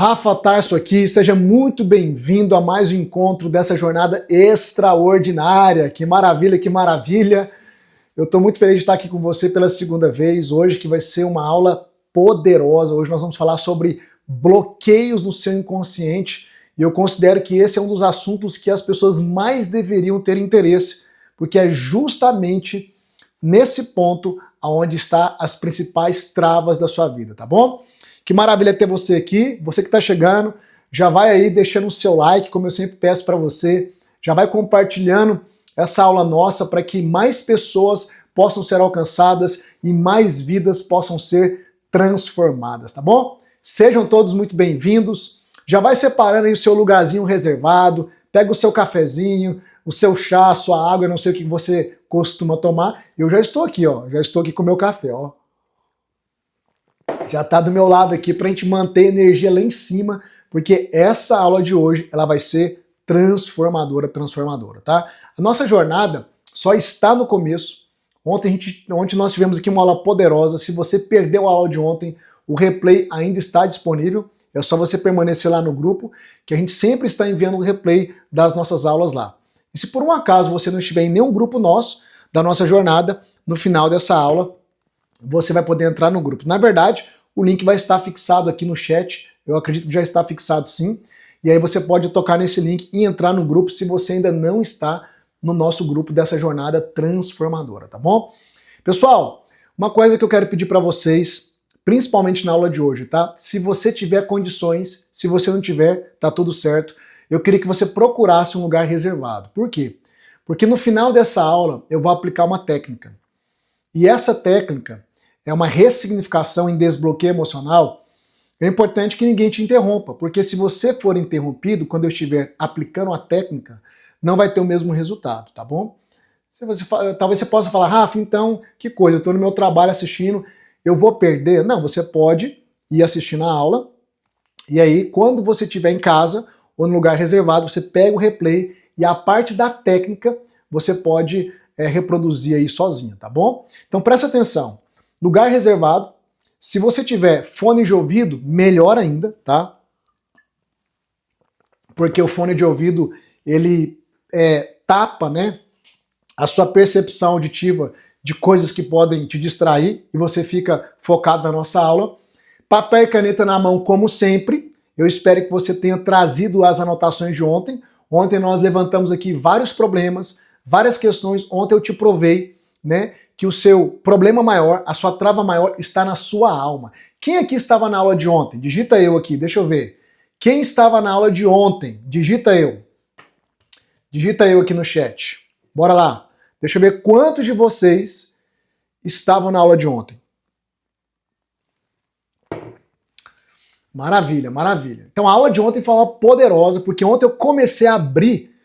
Rafa Tarso aqui, seja muito bem-vindo a mais um encontro dessa jornada extraordinária. Que maravilha, que maravilha! Eu estou muito feliz de estar aqui com você pela segunda vez hoje, que vai ser uma aula poderosa. Hoje nós vamos falar sobre bloqueios no seu inconsciente e eu considero que esse é um dos assuntos que as pessoas mais deveriam ter interesse, porque é justamente nesse ponto onde estão as principais travas da sua vida, tá bom? Que maravilha ter você aqui, você que está chegando, já vai aí deixando o seu like, como eu sempre peço para você, já vai compartilhando essa aula nossa para que mais pessoas possam ser alcançadas e mais vidas possam ser transformadas, tá bom? Sejam todos muito bem-vindos, já vai separando aí o seu lugarzinho reservado, pega o seu cafezinho, o seu chá, a sua água, eu não sei o que você costuma tomar, eu já estou aqui, ó, já estou aqui com o meu café, ó. Já está do meu lado aqui para a gente manter a energia lá em cima, porque essa aula de hoje ela vai ser transformadora, tá? A nossa jornada só está no começo. Ontem nós tivemos aqui uma aula poderosa. Se você perdeu a aula de ontem, o replay ainda está disponível. É só você permanecer lá no grupo, que a gente sempre está enviando o replay das nossas aulas lá. E se por um acaso você não estiver em nenhum grupo nosso, da nossa jornada, no final dessa aula, você vai poder entrar no grupo. Na verdade, o link vai estar fixado aqui no chat, eu acredito que já está fixado sim, e aí você pode tocar nesse link e entrar no grupo se você ainda não está no nosso grupo dessa jornada transformadora, tá bom? Pessoal, uma coisa que eu quero pedir para vocês, principalmente na aula de hoje, tá? Se você tiver condições, se você não tiver, tá tudo certo, eu queria que você procurasse um lugar reservado. Por quê? Porque no final dessa aula eu vou aplicar uma técnica. E essa técnica é uma ressignificação em desbloqueio emocional. É importante que ninguém te interrompa, porque se você for interrompido quando eu estiver aplicando a técnica, não vai ter o mesmo resultado, tá bom? Talvez você possa falar, Rafa, então, que coisa, eu estou no meu trabalho assistindo, eu vou perder? Não, você pode ir assistir na aula, e aí quando você estiver em casa ou no lugar reservado, você pega o replay e a parte da técnica você pode reproduzir aí sozinha, tá bom? Então presta atenção. Lugar reservado, se você tiver fone de ouvido, melhor ainda, tá? Porque o fone de ouvido, ele tapa, né, a sua percepção auditiva de coisas que podem te distrair e você fica focado na nossa aula. Papel e caneta na mão, como sempre. Eu espero que você tenha trazido as anotações de ontem. Ontem nós levantamos aqui vários problemas, várias questões. Ontem eu te provei, né, que o seu problema maior, a sua trava maior está na sua alma. Quem aqui estava na aula de ontem? Digita eu aqui, deixa eu ver. Quem estava na aula de ontem? Digita eu. Digita eu aqui no chat. Bora lá. Deixa eu ver quantos de vocês estavam na aula de ontem. Maravilha, maravilha. Então a aula de ontem foi uma poderosa, porque ontem eu comecei a abrir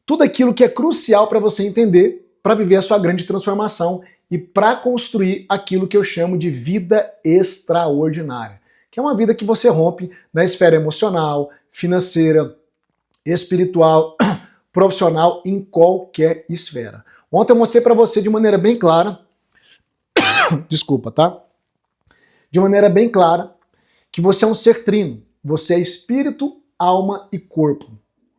tudo aquilo que é crucial para você entender, para viver a sua grande transformação e para construir aquilo que eu chamo de vida extraordinária, que é uma vida que você rompe na esfera emocional, financeira, espiritual, profissional, em qualquer esfera. Ontem eu mostrei para você de maneira bem clara, desculpa, tá? De maneira bem clara, que você é um ser trino, você é espírito, alma e corpo.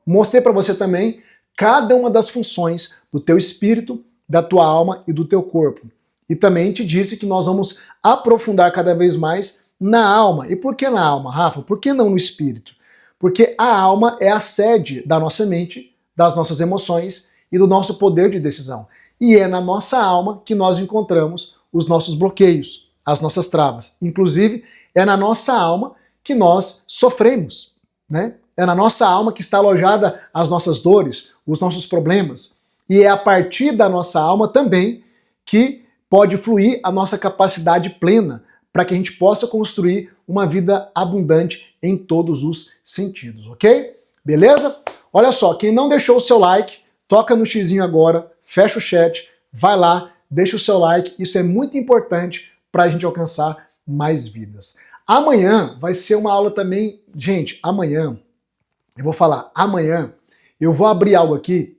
Mostrei para você também cada uma das funções do teu espírito, da tua alma e do teu corpo. E também te disse que nós vamos aprofundar cada vez mais na alma. E por que na alma, Rafa? Por que não no espírito? Porque a alma é a sede da nossa mente, das nossas emoções e do nosso poder de decisão. E é na nossa alma que nós encontramos os nossos bloqueios, as nossas travas. Inclusive, é na nossa alma que nós sofremos, né? É na nossa alma que está alojada as nossas dores, os nossos problemas. E é a partir da nossa alma também que pode fluir a nossa capacidade plena para que a gente possa construir uma vida abundante em todos os sentidos, ok? Beleza? Olha só, quem não deixou o seu like, toca no xizinho agora, fecha o chat, vai lá, deixa o seu like, isso é muito importante para a gente alcançar mais vidas. Amanhã vai ser uma aula também, gente, amanhã eu vou abrir algo aqui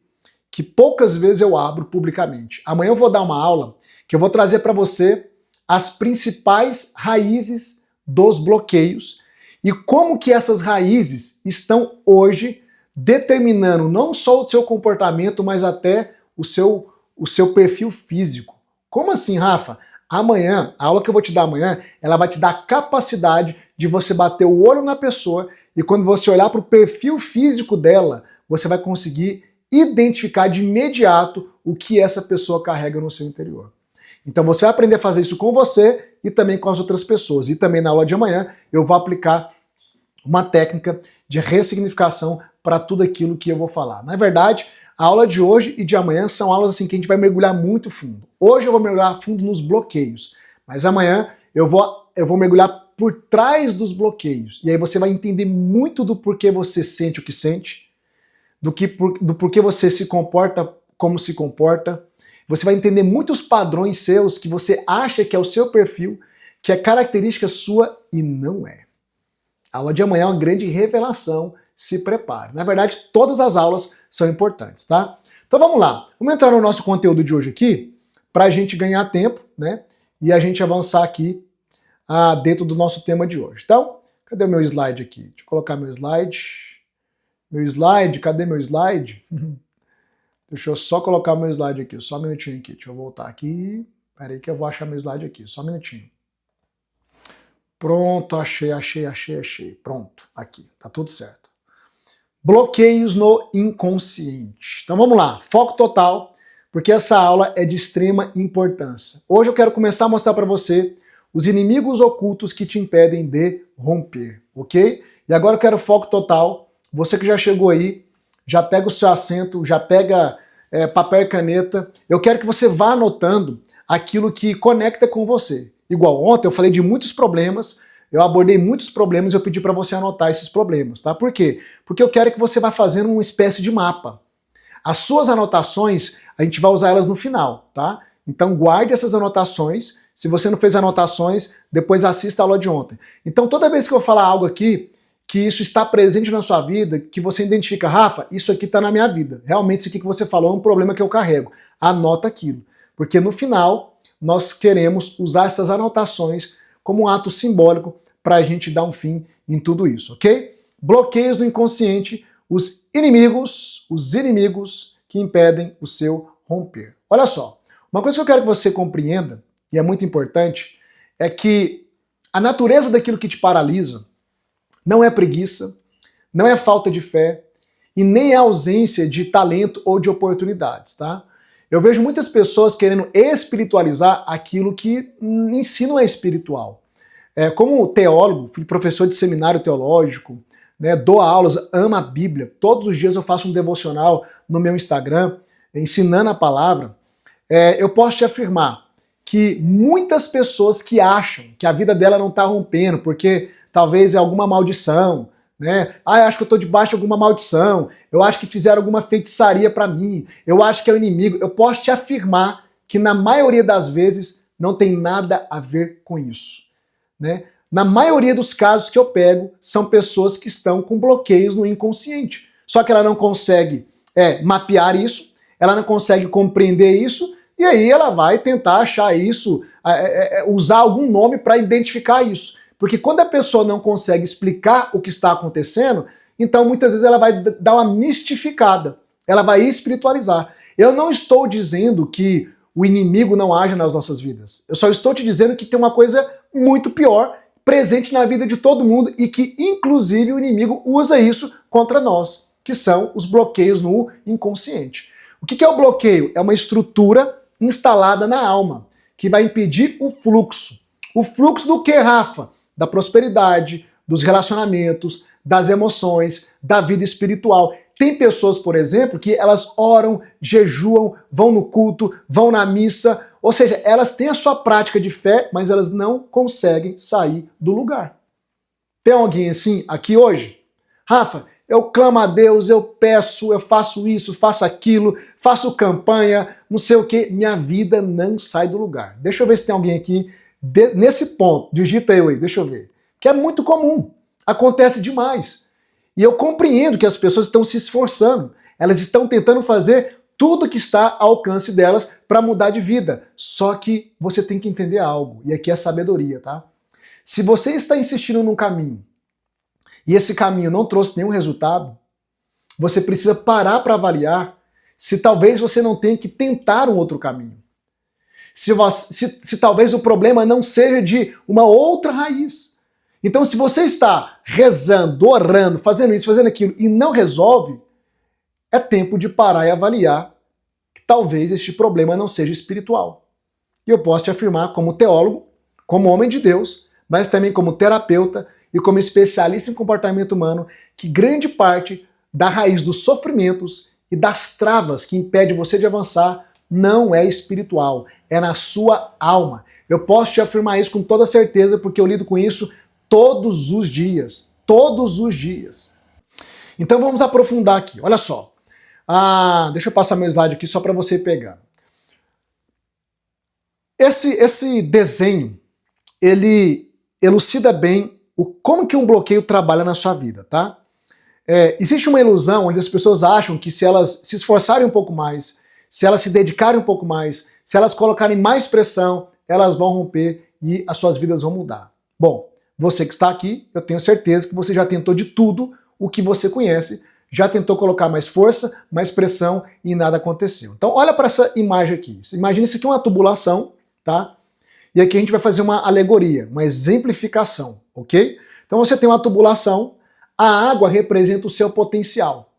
que poucas vezes eu abro publicamente. Amanhã eu vou dar uma aula que eu vou trazer para você as principais raízes dos bloqueios e como que essas raízes estão hoje determinando não só o seu comportamento, mas até o seu perfil físico. Como assim, Rafa? Amanhã, a aula que eu vou te dar amanhã, ela vai te dar a capacidade de você bater o olho na pessoa e quando você olhar para o perfil físico dela, você vai conseguir identificar de imediato o que essa pessoa carrega no seu interior. Então você vai aprender a fazer isso com você e também com as outras pessoas. E também na aula de amanhã eu vou aplicar uma técnica de ressignificação para tudo aquilo que eu vou falar. Na verdade, a aula de hoje e de amanhã são aulas assim que a gente vai mergulhar muito fundo. Hoje eu vou mergulhar fundo nos bloqueios, mas amanhã eu vou mergulhar por trás dos bloqueios. E aí você vai entender muito do porquê você sente o que sente, do porquê você se comporta como se comporta. Você vai entender muitos padrões seus que você acha que é o seu perfil, que é característica sua e não é. A aula de amanhã é uma grande revelação, se prepare. Na verdade, todas as aulas são importantes, tá? Então vamos lá, vamos entrar no nosso conteúdo de hoje aqui, para a gente ganhar tempo, né? E a gente avançar aqui dentro do nosso tema de hoje. Então, cadê o meu slide aqui? Deixa eu colocar meu slide. Cadê meu slide? Deixa eu só colocar meu slide aqui, só um minutinho aqui. Deixa eu voltar aqui. Pera aí que eu vou achar meu slide aqui, só um minutinho. Pronto, achei. Pronto, aqui, tá tudo certo. Bloqueios no inconsciente. Então vamos lá, foco total, porque essa aula é de extrema importância. Hoje eu quero começar a mostrar para você os inimigos ocultos que te impedem de romper, ok? E agora eu quero foco total. Você que já chegou aí, já pega o seu assento, já pega papel e caneta. Eu quero que você vá anotando aquilo que conecta com você. Igual ontem eu falei de muitos problemas, eu abordei muitos problemas e eu pedi para você anotar esses problemas, tá? Por quê? Porque eu quero que você vá fazendo uma espécie de mapa. As suas anotações, a gente vai usar elas no final, tá? Então guarde essas anotações. Se você não fez anotações, depois assista a aula de ontem. Então toda vez que eu falar algo aqui, que isso está presente na sua vida, que você identifica, Rafa, isso aqui está na minha vida. Realmente isso aqui que você falou é um problema que eu carrego. Anota aquilo. Porque no final, nós queremos usar essas anotações como um ato simbólico para a gente dar um fim em tudo isso, ok? Bloqueios do inconsciente, os inimigos que impedem o seu romper. Olha só, uma coisa que eu quero que você compreenda, e é muito importante, é que a natureza daquilo que te paralisa não é preguiça, não é falta de fé e nem é ausência de talento ou de oportunidades, tá? Eu vejo muitas pessoas querendo espiritualizar aquilo que ensino não é espiritual. Como teólogo, fui professor de seminário teológico, né, dou aulas, amo a Bíblia. Todos os dias eu faço um devocional no meu Instagram, ensinando a palavra. Eu posso te afirmar que muitas pessoas que acham que a vida dela não está rompendo, porque talvez é alguma maldição, né? Eu acho que eu estou debaixo de alguma maldição, eu acho que fizeram alguma feitiçaria para mim, eu acho que é o inimigo. Eu posso te afirmar que na maioria das vezes não tem nada a ver com isso, né? Na maioria dos casos que eu pego, são pessoas que estão com bloqueios no inconsciente. Só que ela não consegue mapear isso, ela não consegue compreender isso, e aí ela vai tentar achar isso, usar algum nome para identificar isso. Porque quando a pessoa não consegue explicar o que está acontecendo, então muitas vezes ela vai dar uma mistificada, ela vai espiritualizar. Eu não estou dizendo que o inimigo não age nas nossas vidas. Eu só estou te dizendo que tem uma coisa muito pior presente na vida de todo mundo e que, inclusive, o inimigo usa isso contra nós, que são os bloqueios no inconsciente. O que é o bloqueio? É uma estrutura instalada na alma, que vai impedir o fluxo. O fluxo do que, Rafa? Da prosperidade, dos relacionamentos, das emoções, da vida espiritual. Tem pessoas, por exemplo, que elas oram, jejuam, vão no culto, vão na missa, ou seja, elas têm a sua prática de fé, mas elas não conseguem sair do lugar. Tem alguém assim aqui hoje? Rafa, eu clamo a Deus, eu peço, eu faço isso, faço aquilo, faço campanha, não sei o que, minha vida não sai do lugar. Deixa eu ver se tem alguém aqui nesse ponto, digita eu aí, deixa eu ver. Que é muito comum, acontece demais. E eu compreendo que as pessoas estão se esforçando, elas estão tentando fazer tudo que está ao alcance delas para mudar de vida. Só que você tem que entender algo, e aqui é sabedoria, tá? Se você está insistindo num caminho e esse caminho não trouxe nenhum resultado, você precisa parar para avaliar se talvez você não tenha que tentar um outro caminho. Se talvez o problema não seja de uma outra raiz. Então, se você está rezando, orando, fazendo isso, fazendo aquilo e não resolve, é tempo de parar e avaliar que talvez este problema não seja espiritual. E eu posso te afirmar como teólogo, como homem de Deus, mas também como terapeuta e como especialista em comportamento humano, que grande parte da raiz dos sofrimentos e das travas que impedem você de avançar não é espiritual, é na sua alma. Eu posso te afirmar isso com toda certeza porque eu lido com isso todos os dias. Todos os dias. Então vamos aprofundar aqui. Olha só. Deixa eu passar meu slide aqui só para você pegar. Esse desenho, ele elucida bem como que um bloqueio trabalha na sua vida, tá? Existe uma ilusão onde as pessoas acham que se elas se esforçarem um pouco mais, se elas se dedicarem um pouco mais, se elas colocarem mais pressão, elas vão romper e as suas vidas vão mudar. Bom, você que está aqui, eu tenho certeza que você já tentou de tudo o que você conhece, já tentou colocar mais força, mais pressão e nada aconteceu. Então olha para essa imagem aqui. Imagina isso aqui uma tubulação, tá? E aqui a gente vai fazer uma alegoria, uma exemplificação, ok? Então você tem uma tubulação, a água representa o seu potencial.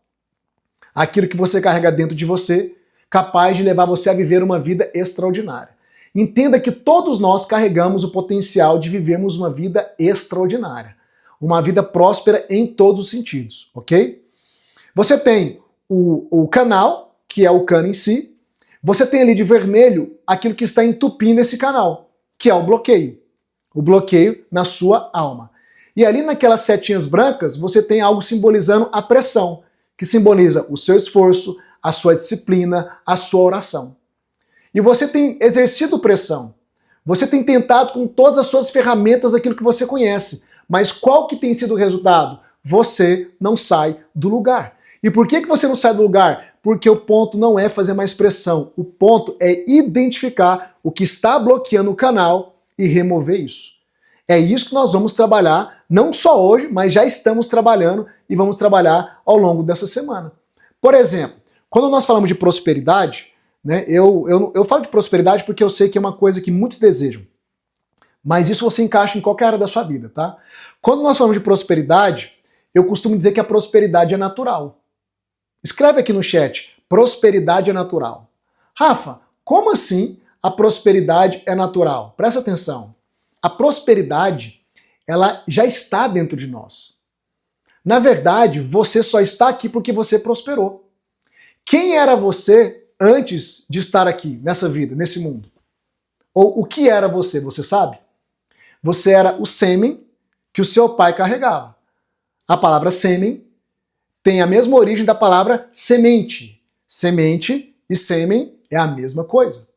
Aquilo que você carrega dentro de você, capaz de levar você a viver uma vida extraordinária. Entenda que todos nós carregamos o potencial de vivermos uma vida extraordinária. Uma vida próspera em todos os sentidos, ok? Você tem o canal, que é o cano em si. Você tem ali de vermelho aquilo que está entupindo esse canal, que é o bloqueio. O bloqueio na sua alma. E ali naquelas setinhas brancas, você tem algo simbolizando a pressão, que simboliza o seu esforço, a sua disciplina, a sua oração. E você tem exercido pressão. Você tem tentado com todas as suas ferramentas aquilo que você conhece. Mas qual que tem sido o resultado? Você não sai do lugar. E por que você não sai do lugar? Porque o ponto não é fazer mais pressão. O ponto é identificar o que está bloqueando o canal e remover isso. É isso que nós vamos trabalhar, não só hoje, mas já estamos trabalhando e vamos trabalhar ao longo dessa semana. Por exemplo, quando nós falamos de prosperidade, né, eu falo de prosperidade porque eu sei que é uma coisa que muitos desejam. Mas isso você encaixa em qualquer área da sua vida, tá? Quando nós falamos de prosperidade, eu costumo dizer que a prosperidade é natural. Escreve aqui no chat, prosperidade é natural. Rafa, como assim a prosperidade é natural? Presta atenção. A prosperidade, ela já está dentro de nós. Na verdade, você só está aqui porque você prosperou. Quem era você antes de estar aqui, nessa vida, nesse mundo? Ou o que era você, você sabe? Você era o sêmen que o seu pai carregava. A palavra sêmen tem a mesma origem da palavra semente. Semente e sêmen é a mesma coisa.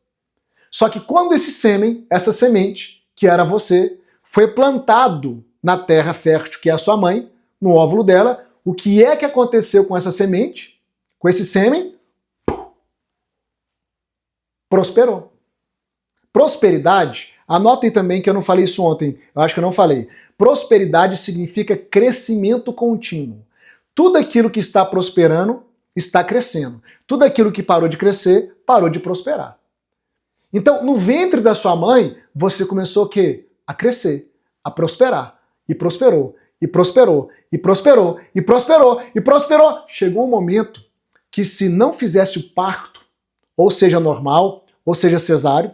Só que quando esse sêmen, essa semente, que era você, foi plantado na terra fértil, que é a sua mãe, no óvulo dela, o que é que aconteceu com essa semente? Com esse sêmen? Prosperou. Prosperidade, anotem também que eu não falei isso ontem, eu acho que eu não falei. Prosperidade significa crescimento contínuo. Tudo aquilo que está prosperando está crescendo. Tudo aquilo que parou de crescer, parou de prosperar. Então, no ventre da sua mãe, você começou o quê? A crescer, a prosperar. E prosperou, e prosperou, e prosperou, e prosperou, e prosperou. Chegou um momento que se não fizesse o parto, ou seja normal, ou seja cesáreo,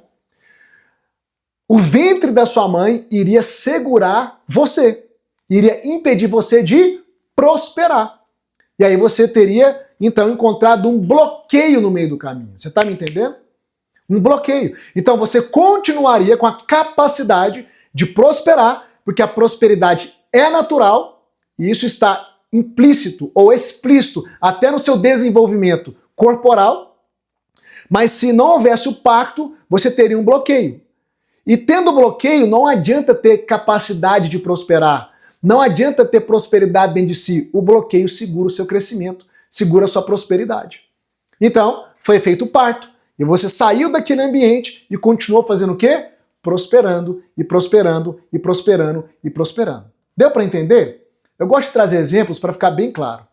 o ventre da sua mãe iria segurar você, iria impedir você de prosperar. E aí você teria, então, encontrado um bloqueio no meio do caminho. Você está me entendendo? Um bloqueio. Então você continuaria com a capacidade de prosperar, porque a prosperidade é natural, e isso está implícito ou explícito até no seu desenvolvimento corporal, mas se não houvesse o pacto, você teria um bloqueio. E tendo bloqueio, não adianta ter capacidade de prosperar, não adianta ter prosperidade dentro de si. O bloqueio segura o seu crescimento, segura a sua prosperidade. Então, foi feito o parto, e você saiu daquele ambiente e continuou fazendo o quê? Prosperando, e prosperando, e prosperando, e prosperando. Deu para entender? Eu gosto de trazer exemplos para ficar bem claro.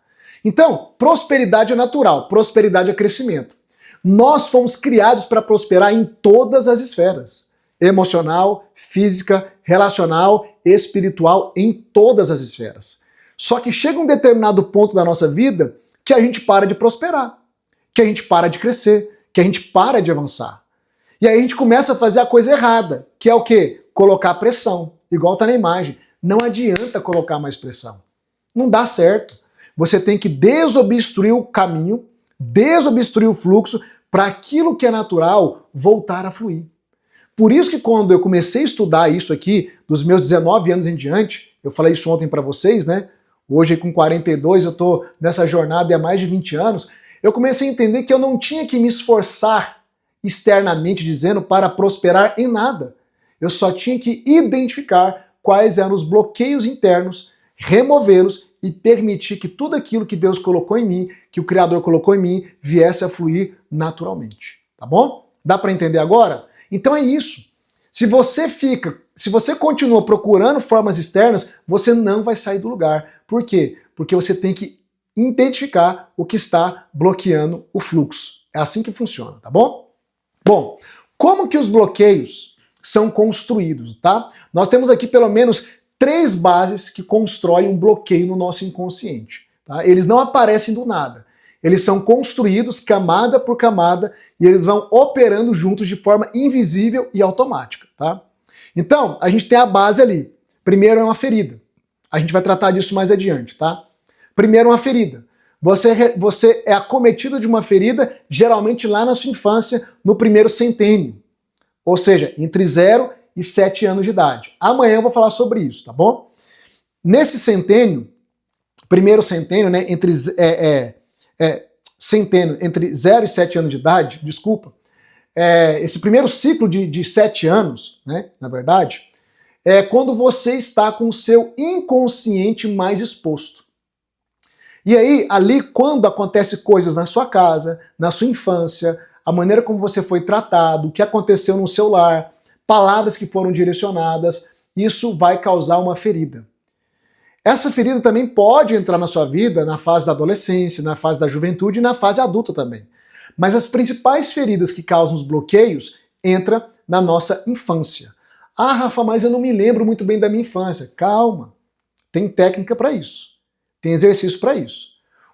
Então, prosperidade é natural, prosperidade é crescimento. Nós fomos criados para prosperar em todas as esferas. Emocional, física, relacional, espiritual, em todas as esferas. Só que chega um determinado ponto da nossa vida que a gente para de prosperar, que a gente para de crescer, que a gente para de avançar. E aí a gente começa a fazer a coisa errada, que é o quê? Colocar pressão, igual tá na imagem. Não adianta colocar mais pressão. Não dá certo. Você tem que desobstruir o caminho, desobstruir o fluxo, para aquilo que é natural voltar a fluir. Por isso que quando eu comecei a estudar isso aqui, dos meus 19 anos em diante, eu falei isso ontem para vocês, né? Hoje com 42 eu tô nessa jornada há mais de 20 anos, eu comecei a entender que eu não tinha que me esforçar externamente dizendo para prosperar em nada. Eu só tinha que identificar quais eram os bloqueios internos, removê-los e permitir que tudo aquilo que Deus colocou em mim, que o Criador colocou em mim, viesse a fluir naturalmente. Tá bom? Dá para entender agora? Então é isso. Se você continua procurando formas externas, você não vai sair do lugar. Por quê? Porque você tem que identificar o que está bloqueando o fluxo. É assim que funciona, tá bom? Bom, como que os bloqueios são construídos, tá? Nós temos aqui pelo menos 3 bases que constroem um bloqueio no nosso inconsciente. Tá? Eles não aparecem do nada. Eles são construídos camada por camada e eles vão operando juntos de forma invisível e automática. Tá? Então, a gente tem a base ali. Primeiro é uma ferida. A gente vai tratar disso mais adiante. Tá? Primeiro, uma ferida. Você é acometido de uma ferida, geralmente lá na sua infância, no primeiro centênio. Ou seja, entre 0 e 7 anos de idade. Amanhã eu vou falar sobre isso, tá bom? Nesse centênio, primeiro centênio, né, entre 0 e 7 anos de idade, desculpa, esse primeiro ciclo de 7 anos, né, na verdade, é quando você está com o seu inconsciente mais exposto. E aí, ali, quando acontecem coisas na sua casa, na sua infância, a maneira como você foi tratado, o que aconteceu no seu lar, palavras que foram direcionadas, isso vai causar uma ferida. Essa ferida também pode entrar na sua vida na fase da adolescência, na fase da juventude e na fase adulta também. Mas as principais feridas que causam os bloqueios entram na nossa infância. Ah, Rafa, mas eu não me lembro muito bem da minha infância. Calma, tem técnica para isso, tem exercício para isso.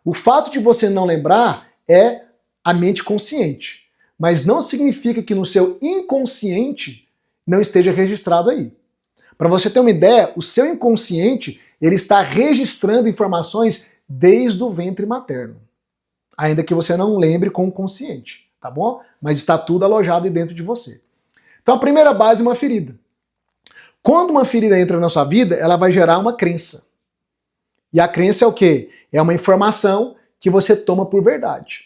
O fato de você não lembrar é a mente consciente, mas não significa que no seu inconsciente não esteja registrado aí. Para você ter uma ideia, o seu inconsciente ele está registrando informações desde o ventre materno. Ainda que você não lembre com o consciente, tá bom? Mas está tudo alojado dentro de você. Então a primeira base é uma ferida. Quando uma ferida entra na sua vida, ela vai gerar uma crença. E a crença é o quê? É uma informação que você toma por verdade.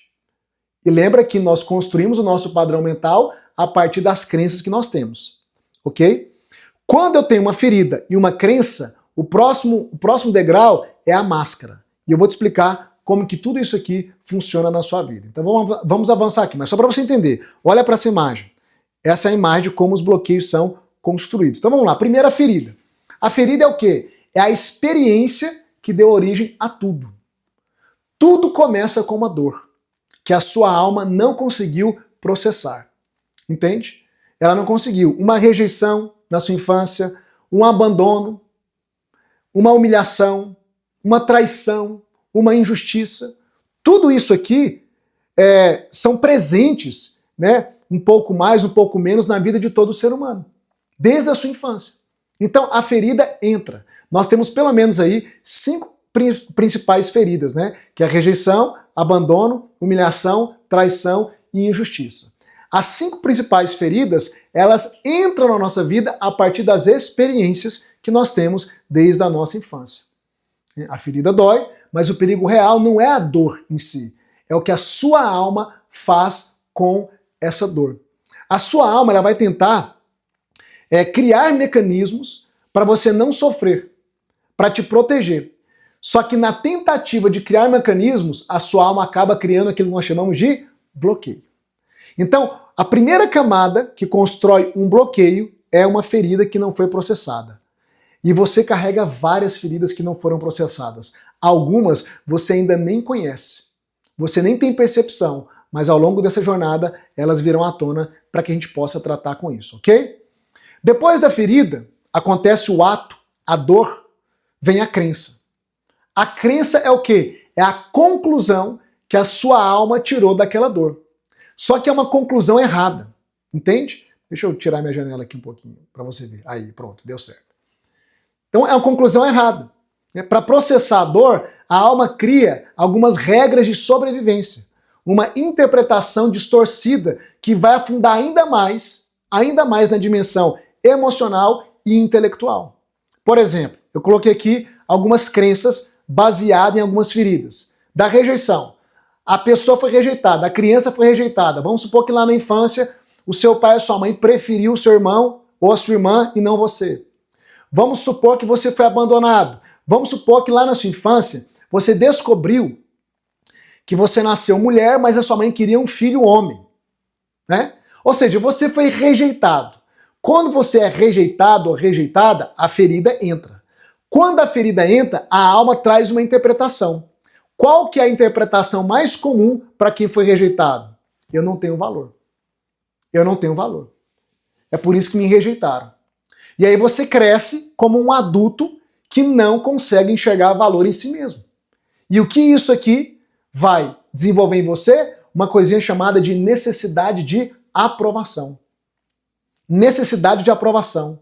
E lembra que nós construímos o nosso padrão mental a partir das crenças que nós temos. Ok? Quando eu tenho uma ferida e uma crença, o próximo degrau é a máscara. E eu vou te explicar como que tudo isso aqui funciona na sua vida. Então vamos avançar aqui, mas só para você entender. Olha para essa imagem. Essa é a imagem de como os bloqueios são construídos. Então vamos lá. Primeira ferida. A ferida é o quê? É a experiência que deu origem a tudo. Tudo começa com uma dor que a sua alma não conseguiu processar. Entende? Ela não conseguiu. Uma rejeição na sua infância, um abandono, uma humilhação, uma traição, uma injustiça. Tudo isso aqui são presentes, né, um pouco mais, um pouco menos na vida de todo ser humano, desde a sua infância. Então a ferida entra. Nós temos pelo menos aí 5 principais feridas, né, que é a rejeição, abandono, humilhação, traição e injustiça. As 5 principais feridas, elas entram na nossa vida a partir das experiências que nós temos desde a nossa infância. A ferida dói, mas o perigo real não é a dor em si, é o que a sua alma faz com essa dor. A sua alma ela vai tentar criar mecanismos para você não sofrer, para te proteger. Só que na tentativa de criar mecanismos, a sua alma acaba criando aquilo que nós chamamos de bloqueio. Então, a primeira camada que constrói um bloqueio é uma ferida que não foi processada. E você carrega várias feridas que não foram processadas. Algumas você ainda nem conhece. Você nem tem percepção, mas ao longo dessa jornada elas virão à tona para que a gente possa tratar com isso, ok? Depois da ferida, acontece o ato, a dor, vem a crença. A crença é o quê? É a conclusão que a sua alma tirou daquela dor. Só que é uma conclusão errada, entende? Deixa eu tirar minha janela aqui um pouquinho para você ver. Aí, pronto, deu certo. Então é uma conclusão errada. Para processar a dor, a alma cria algumas regras de sobrevivência. Uma interpretação distorcida que vai afundar ainda mais na dimensão emocional e intelectual. Por exemplo, eu coloquei aqui algumas crenças baseadas em algumas feridas. Da rejeição. A pessoa foi rejeitada, a criança foi rejeitada. Vamos supor que lá na infância o seu pai ou sua mãe preferiu o seu irmão ou a sua irmã e não você. Vamos supor que você foi abandonado. Vamos supor que lá na sua infância você descobriu que você nasceu mulher, mas a sua mãe queria um filho homem, né? Ou seja, você foi rejeitado. Quando você é rejeitado ou rejeitada, a ferida entra. Quando a ferida entra, a alma traz uma interpretação. Qual que é a interpretação mais comum para quem foi rejeitado? Eu não tenho valor. Eu não tenho valor. É por isso que me rejeitaram. E aí você cresce como um adulto que não consegue enxergar valor em si mesmo. E o que isso aqui vai desenvolver em você? Uma coisinha chamada de necessidade de aprovação. Necessidade de aprovação.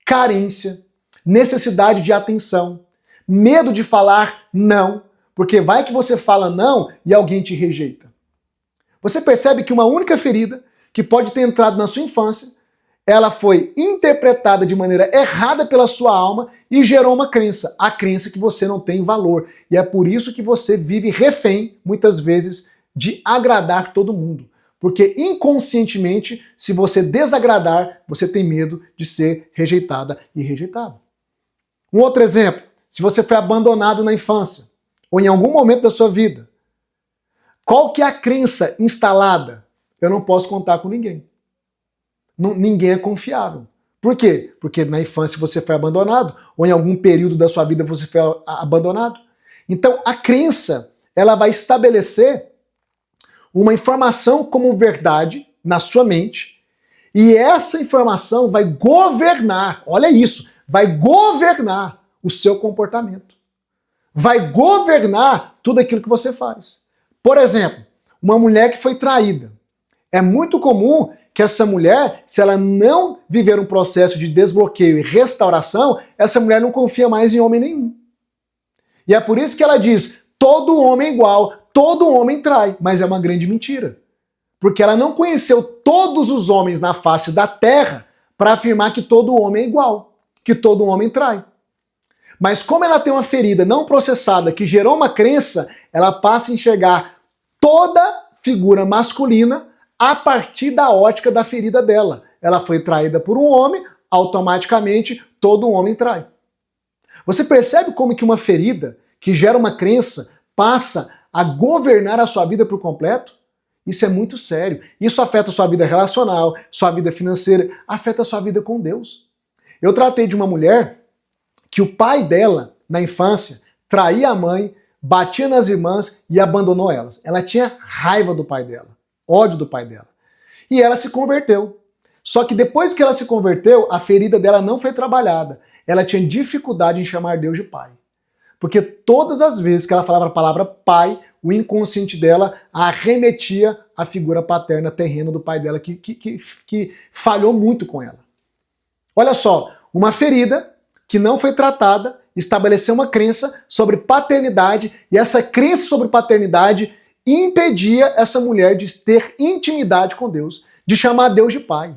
Carência. Necessidade de atenção. Medo de falar não. Porque vai que você fala não e alguém te rejeita. Você percebe que uma única ferida que pode ter entrado na sua infância, ela foi interpretada de maneira errada pela sua alma e gerou uma crença. A crença que você não tem valor. E é por isso que você vive refém, muitas vezes, de agradar todo mundo. Porque inconscientemente, se você desagradar, você tem medo de ser rejeitada e rejeitado. Um outro exemplo, se você foi abandonado na infância, ou em algum momento da sua vida, qual que é a crença instalada? Eu não posso contar com ninguém. Ninguém é confiável. Por quê? Porque na infância você foi abandonado, ou em algum período da sua vida você foi abandonado. Então a crença, ela vai estabelecer uma informação como verdade na sua mente, e essa informação vai governar, olha isso, vai governar o seu comportamento. Vai governar tudo aquilo que você faz. Por exemplo, uma mulher que foi traída. É muito comum que essa mulher, se ela não viver um processo de desbloqueio e restauração, essa mulher não confia mais em homem nenhum. E é por isso que ela diz, todo homem é igual, todo homem trai, mas é uma grande mentira. Porque ela não conheceu todos os homens na face da terra para afirmar que todo homem é igual, que todo homem trai. Mas como ela tem uma ferida não processada que gerou uma crença, ela passa a enxergar toda figura masculina a partir da ótica da ferida dela. Ela foi traída por um homem, automaticamente todo homem trai. Você percebe como que uma ferida que gera uma crença passa a governar a sua vida por completo? Isso é muito sério. Isso afeta a sua vida relacional, sua vida financeira, afeta a sua vida com Deus. Eu tratei de uma mulher que o pai dela, na infância, traía a mãe, batia nas irmãs e abandonou elas. Ela tinha raiva do pai dela, ódio do pai dela. E ela se converteu. Só que depois que ela se converteu, a ferida dela não foi trabalhada. Ela tinha dificuldade em chamar Deus de pai. Porque todas as vezes que ela falava a palavra pai, o inconsciente dela arremetia à figura paterna terrena do pai dela, que falhou muito com ela. Olha só, uma ferida que não foi tratada, estabeleceu uma crença sobre paternidade, e essa crença sobre paternidade impedia essa mulher de ter intimidade com Deus, de chamar Deus de pai.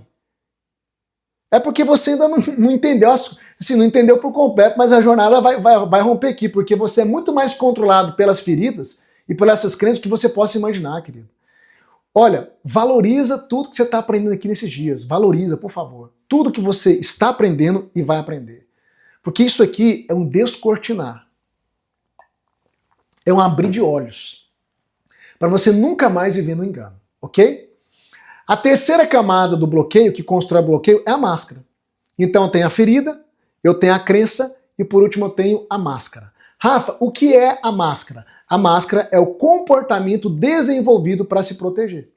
É porque você ainda não entendeu, assim, não entendeu por completo, mas a jornada vai romper aqui, porque você é muito mais controlado pelas feridas e por essas crenças que você possa imaginar, querido. Olha, valoriza tudo que você está aprendendo aqui nesses dias. Valoriza, por favor. Tudo que você está aprendendo e vai aprender. Porque isso aqui é um descortinar. É um abrir de olhos. Para você nunca mais viver no engano, ok? A terceira camada do bloqueio, que constrói bloqueio, é a máscara. Então tem a ferida, eu tenho a crença e por último eu tenho a máscara. Rafa, o que é a máscara? A máscara é o comportamento desenvolvido para se proteger.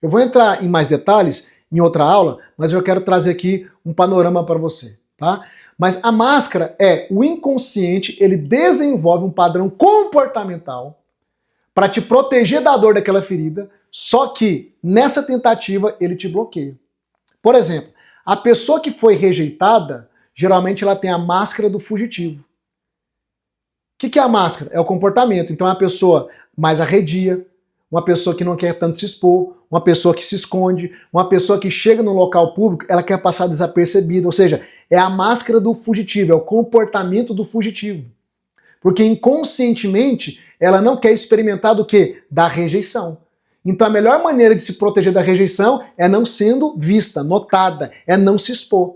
Eu vou entrar em mais detalhes em outra aula, mas eu quero trazer aqui um panorama para você, tá? Mas a máscara é o inconsciente, ele desenvolve um padrão comportamental para te proteger da dor daquela ferida, só que nessa tentativa ele te bloqueia. Por exemplo, a pessoa que foi rejeitada, geralmente ela tem a máscara do fugitivo. O que é a máscara? É o comportamento. Então é uma pessoa mais arredia, uma pessoa que não quer tanto se expor, uma pessoa que se esconde, uma pessoa que chega no local público, ela quer passar desapercebida, ou seja, é a máscara do fugitivo, é o comportamento do fugitivo. Porque inconscientemente ela não quer experimentar do quê? Da rejeição. Então a melhor maneira de se proteger da rejeição é não sendo vista, notada, é não se expor.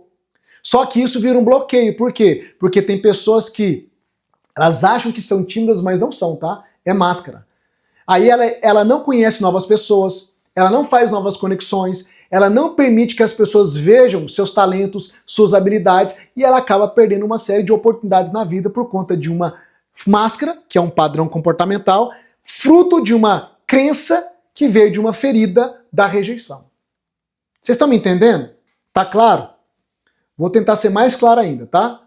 Só que isso vira um bloqueio, por quê? Porque tem pessoas que elas acham que são tímidas, mas não são, tá? É máscara. Aí ela não conhece novas pessoas, ela não faz novas conexões, ela não permite que as pessoas vejam seus talentos, suas habilidades, e ela acaba perdendo uma série de oportunidades na vida por conta de uma máscara, que é um padrão comportamental, fruto de uma crença que veio de uma ferida da rejeição. Vocês estão me entendendo? Tá claro? Vou tentar ser mais claro ainda, tá?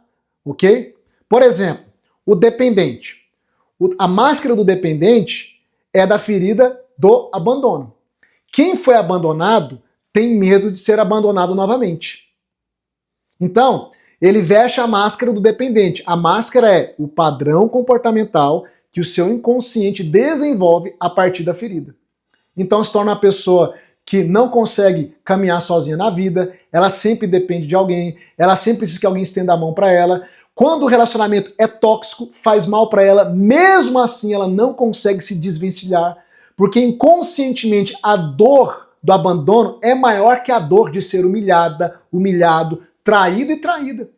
Ok? Por exemplo, o dependente. A máscara do dependente é da ferida do abandono. Quem foi abandonado tem medo de ser abandonado novamente. Então, ele veste a máscara do dependente. A máscara é o padrão comportamental que o seu inconsciente desenvolve a partir da ferida. Então se torna uma pessoa que não consegue caminhar sozinha na vida, ela sempre depende de alguém, ela sempre precisa que alguém estenda a mão para ela. Quando o relacionamento é tóxico, faz mal para ela, mesmo assim ela não consegue se desvencilhar, porque inconscientemente a dor do abandono é maior que a dor de ser humilhada, humilhado, traído e traída.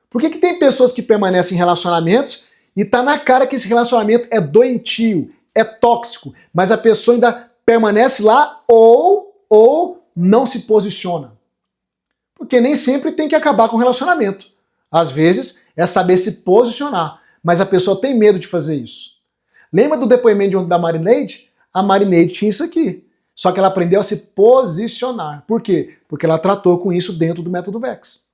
Por que tem pessoas que permanecem em relacionamentos e tá na cara que esse relacionamento é doentio, é tóxico, mas a pessoa ainda permanece lá ou não se posiciona? Porque nem sempre tem que acabar com o relacionamento. Às vezes é saber se posicionar, mas a pessoa tem medo de fazer isso. Lembra do depoimento da Marineide? A Marineide tinha isso aqui, só que ela aprendeu a se posicionar. Por quê? Porque ela tratou com isso dentro do método VEX.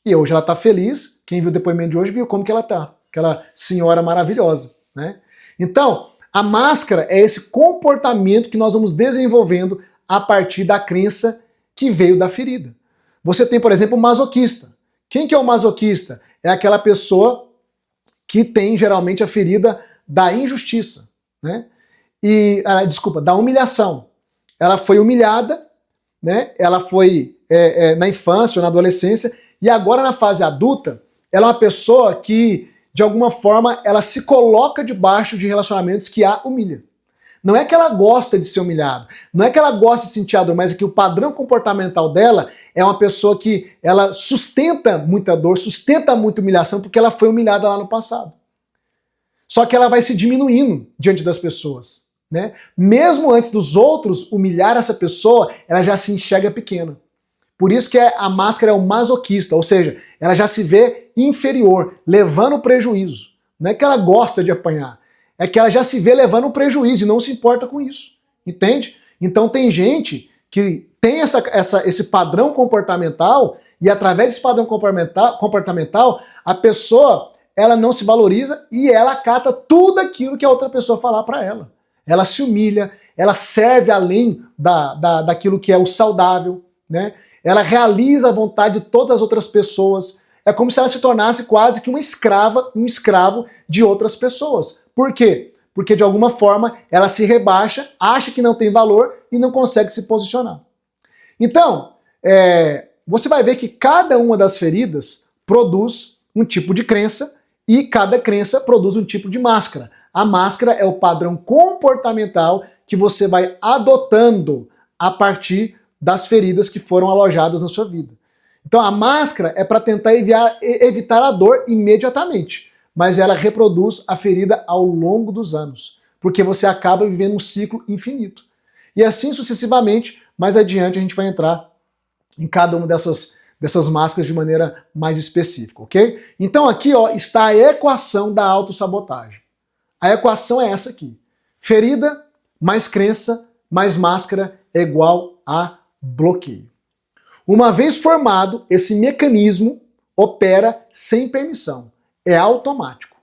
E hoje ela está feliz, quem viu o depoimento de hoje viu como que ela está, aquela senhora maravilhosa, né? Então, a máscara é esse comportamento que nós vamos desenvolvendo a partir da crença que veio da ferida. Você tem, por exemplo, o masoquista. Quem que é o masoquista? É aquela pessoa que tem geralmente a ferida da injustiça, né? Da humilhação. Ela foi humilhada, né? Ela foi na infância ou na adolescência, e agora na fase adulta, ela é uma pessoa que, de alguma forma, ela se coloca debaixo de relacionamentos que a humilham. Não é que ela gosta de ser humilhada, não é que ela gosta de sentir a dor, mas é que o padrão comportamental dela é uma pessoa que ela sustenta muita dor, sustenta muita humilhação, porque ela foi humilhada lá no passado. Só que ela vai se diminuindo diante das pessoas, né? Mesmo antes dos outros humilhar essa pessoa, ela já se enxerga pequena. Por isso que a máscara é o masoquista, ou seja, ela já se vê inferior, levando prejuízo. Não é que ela gosta de apanhar, é que ela já se vê levando prejuízo e não se importa com isso, entende? Então tem gente que tem esse padrão comportamental e através desse padrão comportamental a pessoa ela não se valoriza e ela acata tudo aquilo que a outra pessoa falar para ela. Ela se humilha, ela serve além daquilo que é o saudável, né? Ela realiza a vontade de todas as outras pessoas. É como se ela se tornasse quase que uma escrava, um escravo de outras pessoas. Por quê? Porque de alguma forma ela se rebaixa, acha que não tem valor e não consegue se posicionar. Então, você vai ver que cada uma das feridas produz um tipo de crença e cada crença produz um tipo de máscara. A máscara é o padrão comportamental que você vai adotando a partir das feridas que foram alojadas na sua vida. Então a máscara é para tentar evitar a dor imediatamente, mas ela reproduz a ferida ao longo dos anos, porque você acaba vivendo um ciclo infinito. E assim sucessivamente, mais adiante a gente vai entrar em cada uma dessas máscaras de maneira mais específica, ok? Então aqui ó, está a equação da autossabotagem. A equação é essa aqui. Ferida mais crença mais máscara é igual a bloqueio. Uma vez formado, esse mecanismo opera sem permissão. É automático,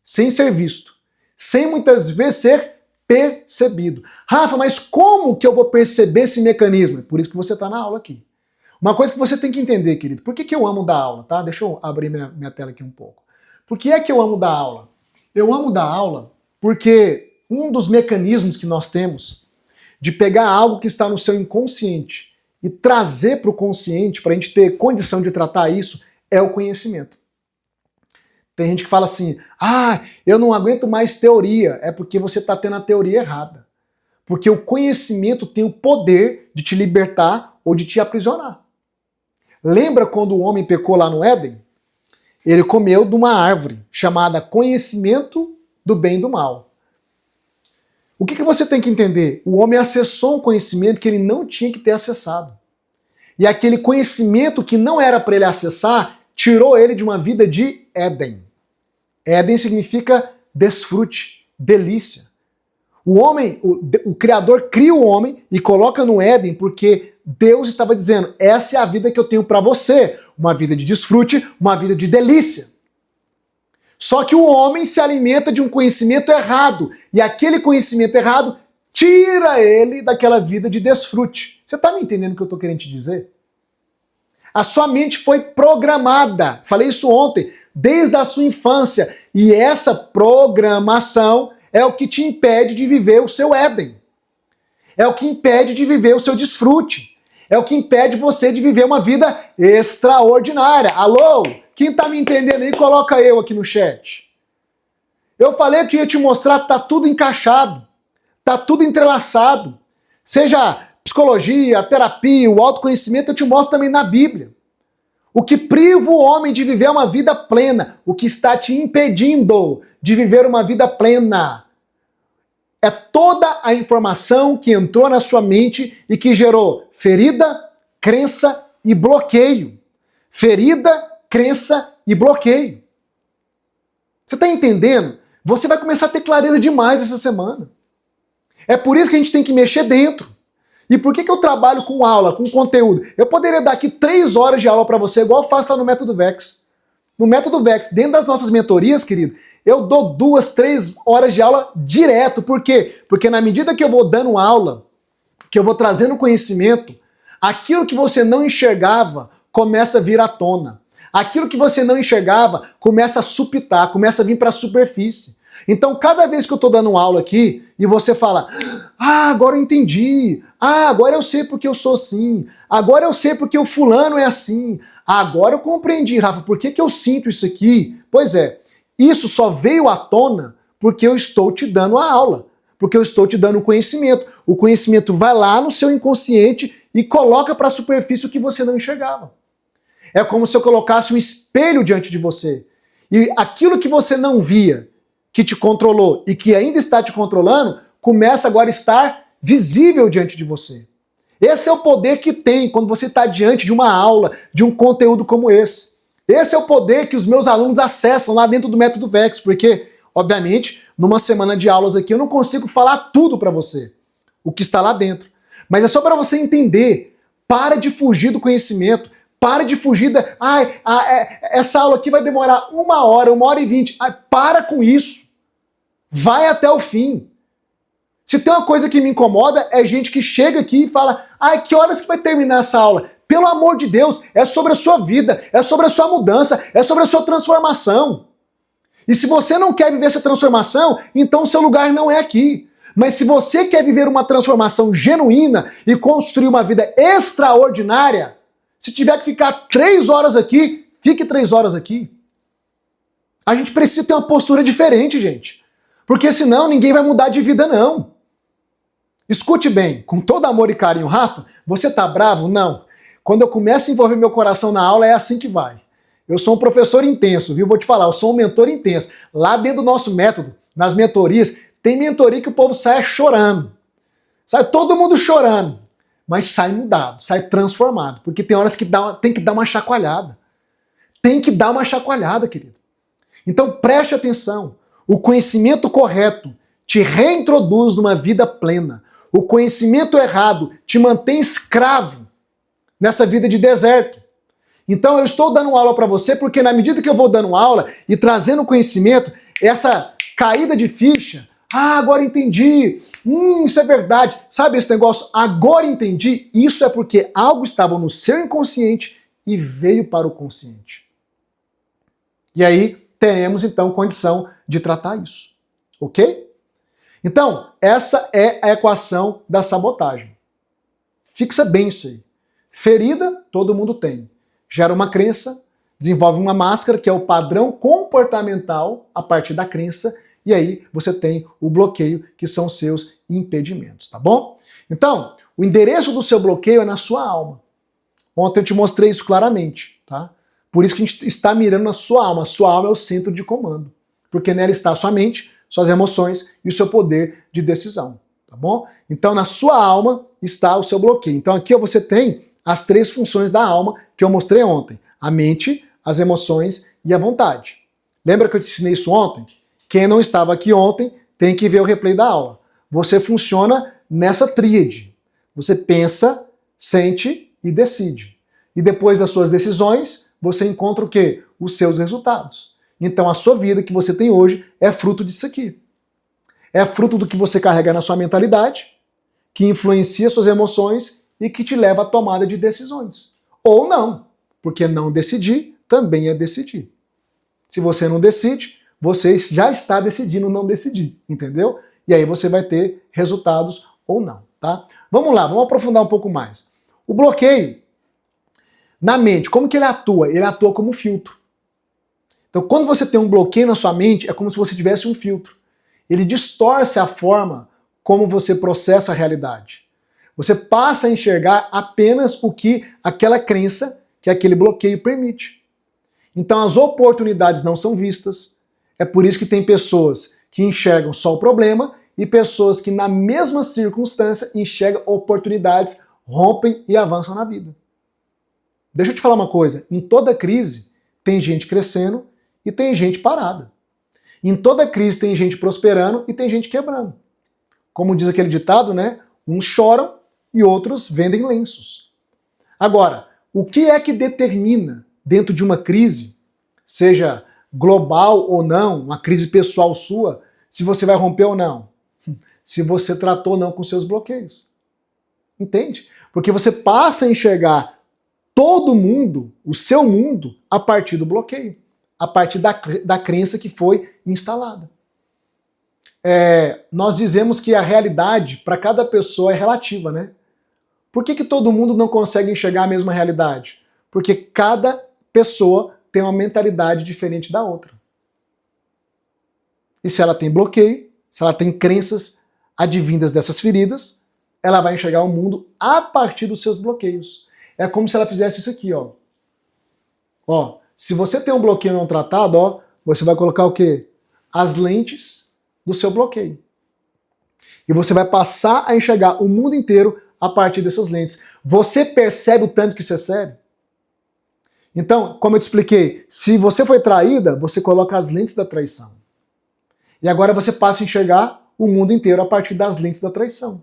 sem ser visto, sem muitas vezes ser percebido. Rafa, mas como que eu vou perceber esse mecanismo? É por isso que você está na aula aqui. Uma coisa que você tem que entender, querido, por que eu amo dar aula, tá? Deixa eu abrir minha tela aqui um pouco. Por que é que eu amo dar aula? Eu amo dar aula porque um dos mecanismos que nós temos de pegar algo que está no seu inconsciente e trazer para o consciente, para a gente ter condição de tratar isso, é o conhecimento. Tem gente que fala assim, eu não aguento mais teoria. É porque você está tendo a teoria errada. Porque o conhecimento tem o poder de te libertar ou de te aprisionar. Lembra quando o homem pecou lá no Éden? Ele comeu de uma árvore chamada conhecimento do bem e do mal. O que você tem que entender? O homem acessou um conhecimento que ele não tinha que ter acessado. E aquele conhecimento que não era para ele acessar, tirou ele de uma vida de Éden. Éden significa desfrute, delícia. O homem, o Criador cria o homem e coloca no Éden porque Deus estava dizendo, essa é a vida que eu tenho para você. Uma vida de desfrute, uma vida de delícia. Só que o homem se alimenta de um conhecimento errado. E aquele conhecimento errado tira ele daquela vida de desfrute. Você está me entendendo o que eu estou querendo te dizer? A sua mente foi programada. Falei isso ontem. Desde a sua infância. E essa programação é o que te impede de viver o seu Éden. É o que impede de viver o seu desfrute. É o que impede você de viver uma vida extraordinária. Alô? Quem tá me entendendo aí, coloca eu aqui no chat. Eu falei que ia te mostrar que tá tudo encaixado. Tá tudo entrelaçado. Seja psicologia, terapia, o autoconhecimento, eu te mostro também na Bíblia. O que priva o homem de viver uma vida plena, o que está te impedindo de viver uma vida plena, é toda a informação que entrou na sua mente e que gerou ferida, crença e bloqueio. Ferida, crença e bloqueio. Você está entendendo? Você vai começar a ter clareza demais essa semana. É por isso que a gente tem que mexer dentro. E por que eu trabalho com aula, com conteúdo? Eu poderia dar aqui 3 horas de aula para você, igual eu faço lá no Método Vex. No Método Vex, dentro das nossas mentorias, querido, eu dou 2, 3 horas de aula direto. Por quê? Porque na medida que eu vou dando aula, que eu vou trazendo conhecimento, aquilo que você não enxergava começa a vir à tona. Aquilo que você não enxergava começa a supitar, começa a vir para a superfície. Então, cada vez que eu estou dando aula aqui e você fala, agora eu entendi, agora eu sei porque eu sou assim, agora eu sei porque o fulano é assim, agora eu compreendi, Rafa, por que eu sinto isso aqui? Pois é, isso só veio à tona porque eu estou te dando a aula, porque eu estou te dando o conhecimento. O conhecimento vai lá no seu inconsciente e coloca para a superfície o que você não enxergava. É como se eu colocasse um espelho diante de você. E aquilo que você não via, que te controlou e que ainda está te controlando, começa agora a estar visível diante de você. Esse é o poder que tem quando você está diante de uma aula, de um conteúdo como esse. Esse é o poder que os meus alunos acessam lá dentro do Método Vex, porque, obviamente, numa semana de aulas aqui eu não consigo falar tudo para você, o que está lá dentro. Mas é só para você entender. Para de fugir do conhecimento. Para de fugir da... essa aula aqui vai demorar 1 hora, 1h20. Para com isso. Vai até o fim. Se tem uma coisa que me incomoda, é gente que chega aqui e fala, que horas que vai terminar essa aula? Pelo amor de Deus, é sobre a sua vida, é sobre a sua mudança, é sobre a sua transformação. E se você não quer viver essa transformação, então o seu lugar não é aqui. Mas se você quer viver uma transformação genuína e construir uma vida extraordinária, se tiver que ficar 3 horas aqui, fique 3 horas aqui. A gente precisa ter uma postura diferente, gente. Porque senão ninguém vai mudar de vida, não. Escute bem, com todo amor e carinho, Rafa, você tá bravo? Não. Quando eu começo a envolver meu coração na aula, é assim que vai. Eu sou um professor intenso, viu? Vou te falar, eu sou um mentor intenso. Lá dentro do nosso método, nas mentorias, tem mentoria que o povo sai chorando. Sai todo mundo chorando. mas sai mudado, sai transformado. Porque tem horas que tem que dar uma chacoalhada. Tem que dar uma chacoalhada, querido. Então preste atenção. O conhecimento correto te reintroduz numa vida plena. O conhecimento errado te mantém escravo nessa vida de deserto. Então eu estou dando aula para você porque na medida que eu vou dando aula e trazendo conhecimento, essa caída de ficha, agora entendi, isso é verdade. Sabe esse negócio, agora entendi? Isso é porque algo estava no seu inconsciente e veio para o consciente. E aí teremos então condição de tratar isso, ok? Então, essa é a equação da sabotagem. Fixa bem isso aí. Ferida, todo mundo tem. Gera uma crença, desenvolve uma máscara, que é o padrão comportamental a partir da crença, e aí você tem o bloqueio, que são seus impedimentos, tá bom? Então, o endereço do seu bloqueio é na sua alma. Ontem eu te mostrei isso claramente, tá? Por isso que a gente está mirando na sua alma. A sua alma é o centro de comando, porque nela está a sua mente, suas emoções e o seu poder de decisão, tá bom? Então, na sua alma está o seu bloqueio. Então, aqui você tem as 3 funções da alma que eu mostrei ontem. A mente, as emoções e a vontade. Lembra que eu te ensinei isso ontem? Quem não estava aqui ontem tem que ver o replay da aula. Você funciona nessa tríade. Você pensa, sente e decide. E depois das suas decisões, você encontra o quê? Os seus resultados. Então a sua vida que você tem hoje é fruto disso aqui. É fruto do que você carrega na sua mentalidade, que influencia suas emoções e que te leva à tomada de decisões. Ou não, porque não decidir também é decidir. Se você não decide, você já está decidindo não decidir, entendeu? E aí você vai ter resultados ou não, tá? Vamos lá, vamos aprofundar um pouco mais. O bloqueio, na mente, como que ele atua? Ele atua como um filtro. Então, quando você tem um bloqueio na sua mente, é como se você tivesse um filtro. Ele distorce a forma como você processa a realidade. Você passa a enxergar apenas o que aquela crença, que aquele bloqueio permite. Então, as oportunidades não são vistas. É por isso que tem pessoas que enxergam só o problema e pessoas que, na mesma circunstância, enxergam oportunidades, rompem e avançam na vida. Deixa eu te falar uma coisa. Em toda crise, tem gente crescendo e tem gente parada. Em toda crise tem gente prosperando e tem gente quebrando. Como diz aquele ditado, né? Uns choram e outros vendem lenços. Agora, o que é que determina dentro de uma crise, seja global ou não, uma crise pessoal sua, se você vai romper ou não? Se você tratou ou não com seus bloqueios. Entende? Porque você passa a enxergar todo mundo, o seu mundo, a partir do bloqueio. A partir da crença que foi instalada. Nós dizemos que a realidade para cada pessoa é relativa, né? Por que todo mundo não consegue enxergar a mesma realidade? Porque cada pessoa tem uma mentalidade diferente da outra. E se ela tem bloqueio, se ela tem crenças advindas dessas feridas, ela vai enxergar o mundo a partir dos seus bloqueios. É como se ela fizesse isso aqui, ó. Ó, se você tem um bloqueio não tratado, ó, você vai colocar o quê? As lentes do seu bloqueio. E você vai passar a enxergar o mundo inteiro a partir dessas lentes. Você percebe o tanto que isso é sério? Então, como eu te expliquei, se você foi traída, você coloca as lentes da traição. E agora você passa a enxergar o mundo inteiro a partir das lentes da traição.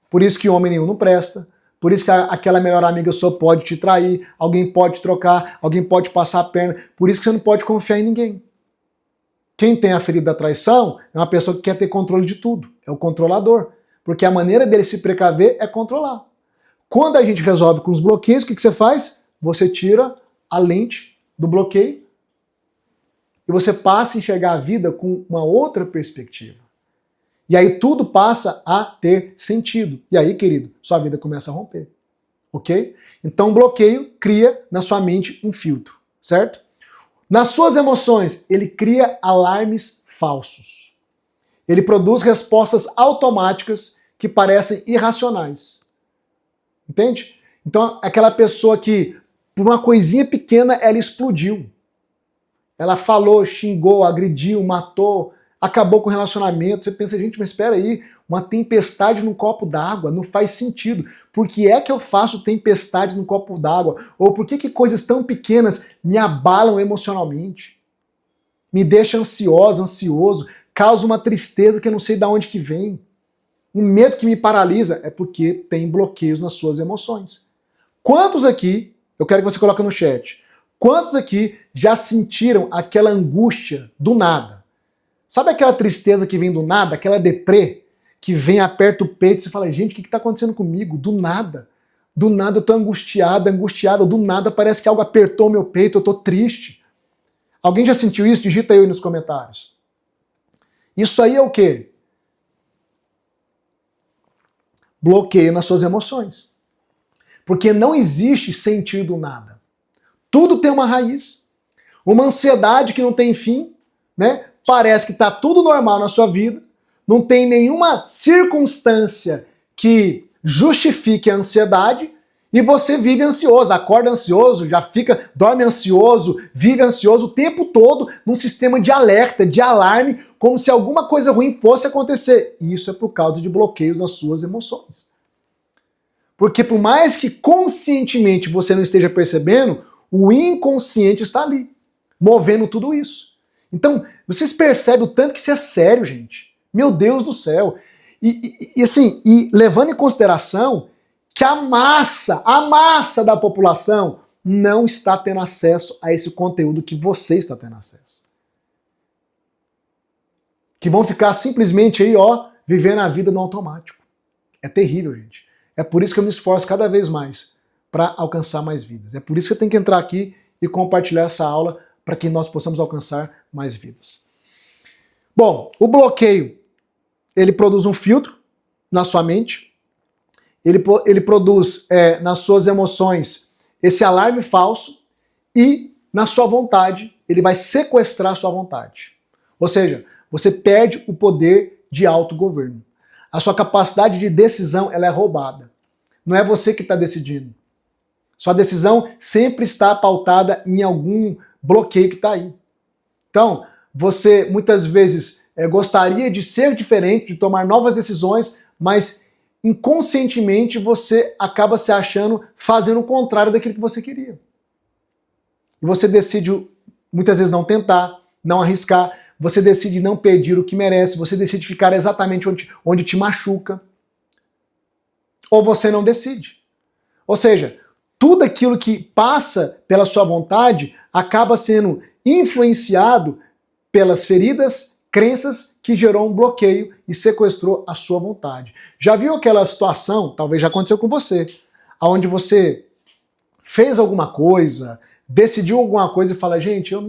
Por isso que homem nenhum não presta, por isso que aquela melhor amiga sua pode te trair, alguém pode te trocar, alguém pode passar a perna, por isso que você não pode confiar em ninguém. Quem tem a ferida da traição é uma pessoa que quer ter controle de tudo, é o controlador, porque a maneira dele se precaver é controlar. Quando a gente resolve com os bloqueios, o que você faz? Você tira a lente do bloqueio e você passa a enxergar a vida com uma outra perspectiva. E aí tudo passa a ter sentido. E aí, querido, sua vida começa a romper. Ok? Então o bloqueio cria na sua mente um filtro, certo? Nas suas emoções, ele cria alarmes falsos. Ele produz respostas automáticas que parecem irracionais. Entende? Então, aquela pessoa que, por uma coisinha pequena, ela explodiu. Ela falou, xingou, agrediu, matou, acabou com o relacionamento. Você pensa, gente, mas espera aí, Uma tempestade num copo d'água não faz sentido. Por que é que eu faço tempestades no copo d'água? Ou por que coisas tão pequenas me abalam emocionalmente? Me deixa ansiosa, ansioso, causa uma tristeza que eu não sei de onde que vem. Um medo que me paralisa é porque tem bloqueios nas suas emoções. Quantos aqui, eu quero que você coloque no chat, quantos aqui já sentiram aquela angústia do nada? Sabe aquela tristeza que vem do nada, aquela deprê, que vem, aperta o peito e você fala, gente, o que está acontecendo comigo? Do nada. Do nada eu tô angustiada, do nada parece que algo apertou meu peito, eu tô triste. Alguém já sentiu isso? Digita aí nos comentários. Isso aí é o quê? Bloqueio nas suas emoções. Porque não existe sentir do nada. Tudo tem uma raiz. Uma ansiedade que não tem fim, né? Parece que está tudo normal na sua vida, não tem nenhuma circunstância que justifique a ansiedade e você vive ansioso, acorda ansioso, já fica, dorme ansioso, vive ansioso o tempo todo num sistema de alerta, de alarme, como se alguma coisa ruim fosse acontecer. E isso é por causa de bloqueios nas suas emoções. Porque por mais que conscientemente você não esteja percebendo, o inconsciente está ali, movendo tudo isso. Então, vocês percebem o tanto que isso é sério, gente. Meu Deus do céu. E levando em consideração que a massa da população não está tendo acesso a esse conteúdo que você está tendo acesso. Que vão ficar simplesmente aí, ó, vivendo a vida no automático. É terrível, gente. É por isso que eu me esforço cada vez mais para alcançar mais vidas. É por isso que eu tenho que entrar aqui e compartilhar essa aula para que nós possamos alcançar mais vidas. Bom, o bloqueio, ele produz um filtro na sua mente, ele produz nas suas emoções esse alarme falso e na sua vontade, ele vai sequestrar a sua vontade. Ou seja, você perde o poder de autogoverno. A sua capacidade de decisão ela é roubada. Não é você que está decidindo. Sua decisão sempre está pautada em algum bloqueio que está aí. Então, você muitas vezes gostaria de ser diferente, de tomar novas decisões, mas inconscientemente você acaba se achando fazendo o contrário daquilo que você queria. E você decide muitas vezes não tentar, não arriscar, você decide não pedir o que merece, você decide ficar exatamente onde te machuca. Ou você não decide. Ou seja, tudo aquilo que passa pela sua vontade acaba sendo influenciado pelas feridas, crenças que gerou um bloqueio e sequestrou a sua vontade. Já viu aquela situação, talvez já aconteceu com você, onde você fez alguma coisa, decidiu alguma coisa e fala, gente, eu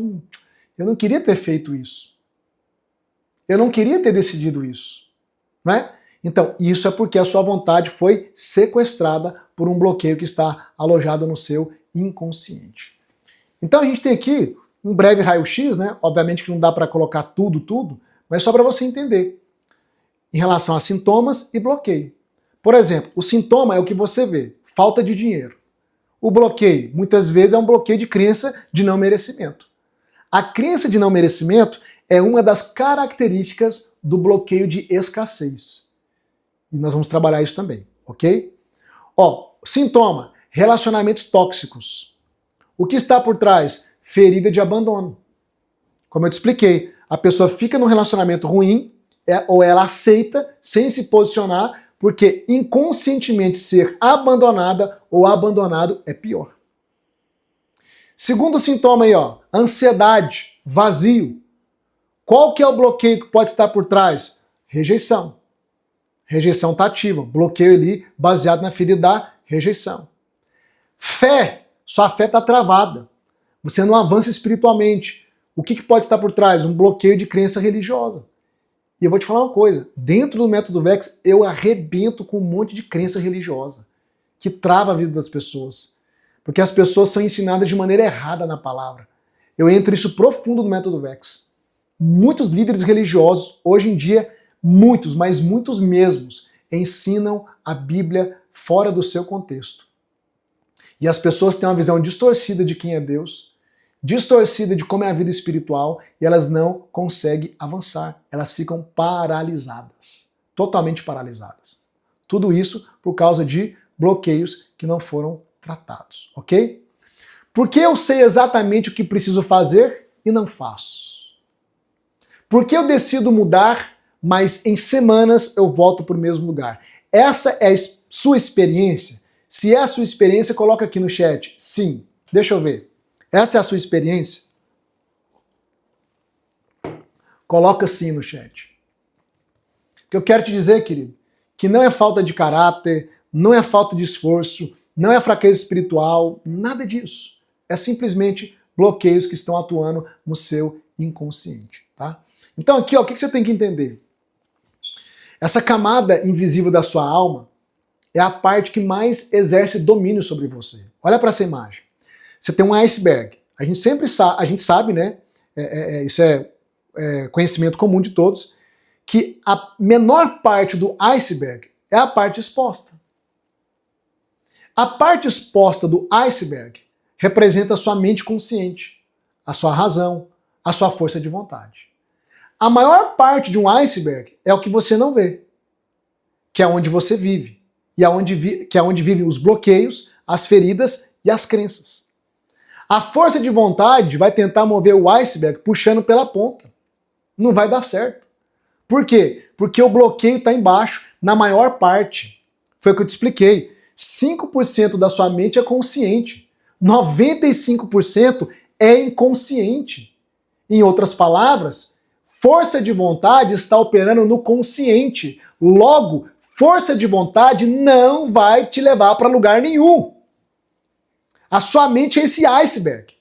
não queria ter feito isso. Eu não queria ter decidido isso. Né? Então, isso é porque a sua vontade foi sequestrada por um bloqueio que está alojado no seu inconsciente. Então a gente tem aqui um breve raio-x, né? Obviamente que não dá para colocar tudo, mas só para você entender em relação a sintomas e bloqueio. Por exemplo, o sintoma é o que você vê, falta de dinheiro. O bloqueio, muitas vezes, é um bloqueio de crença de não merecimento. A crença de não merecimento é uma das características do bloqueio de escassez. E nós vamos trabalhar isso também, ok? Ó, sintoma, relacionamentos tóxicos. O que está por trás? Ferida de abandono. Como eu te expliquei, a pessoa fica num relacionamento ruim, ou ela aceita sem se posicionar, porque inconscientemente ser abandonada ou abandonado é pior. Segundo sintoma aí, ó, ansiedade, vazio. Qual que é o bloqueio que pode estar por trás? Rejeição. Rejeição está ativa, bloqueio ali baseado na ferida da rejeição. Fé, sua fé está travada. Você não avança espiritualmente. O que pode estar por trás? Um bloqueio de crença religiosa. E eu vou te falar uma coisa, dentro do método VEX eu arrebento com um monte de crença religiosa, que trava a vida das pessoas. Porque as pessoas são ensinadas de maneira errada na palavra. Eu entro isso profundo no método VEX. Muitos líderes religiosos, hoje em dia, muitos, mas muitos mesmos, ensinam a Bíblia fora do seu contexto. E as pessoas têm uma visão distorcida de quem é Deus, distorcida de como é a vida espiritual, e elas não conseguem avançar. Elas ficam paralisadas. totalmente paralisadas. Tudo isso por causa de bloqueios que não foram tratados, ok? Porque eu sei exatamente o que preciso fazer e não faço? Porque eu decido mudar, mas em semanas eu volto para o mesmo lugar? Essa é a sua experiência? Se é a sua experiência, coloca aqui no chat. Sim. Deixa eu ver. Essa é a sua experiência? Coloca sim no chat. O que eu quero te dizer, querido, que não é falta de caráter, não é falta de esforço, não é fraqueza espiritual, nada disso. É simplesmente bloqueios que estão atuando no seu inconsciente, tá? Então aqui, ó, o que você tem que entender? Essa camada invisível da sua alma é a parte que mais exerce domínio sobre você. Olha para essa imagem. Você tem um iceberg. A gente sabe, né? Isso é conhecimento comum de todos, que a menor parte do iceberg é a parte exposta. A parte exposta do iceberg representa a sua mente consciente, a sua razão, a sua força de vontade. A maior parte de um iceberg é o que você não vê, que é onde você vive, e que é onde vivem os bloqueios, as feridas e as crenças. A força de vontade vai tentar mover o iceberg puxando pela ponta. Não vai dar certo. Por quê? Porque o bloqueio está embaixo, na maior parte. Foi o que eu te expliquei. 5% da sua mente é consciente. 95% é inconsciente. Em outras palavras, força de vontade está operando no consciente. Logo, força de vontade não vai te levar para lugar nenhum. A sua mente é esse iceberg.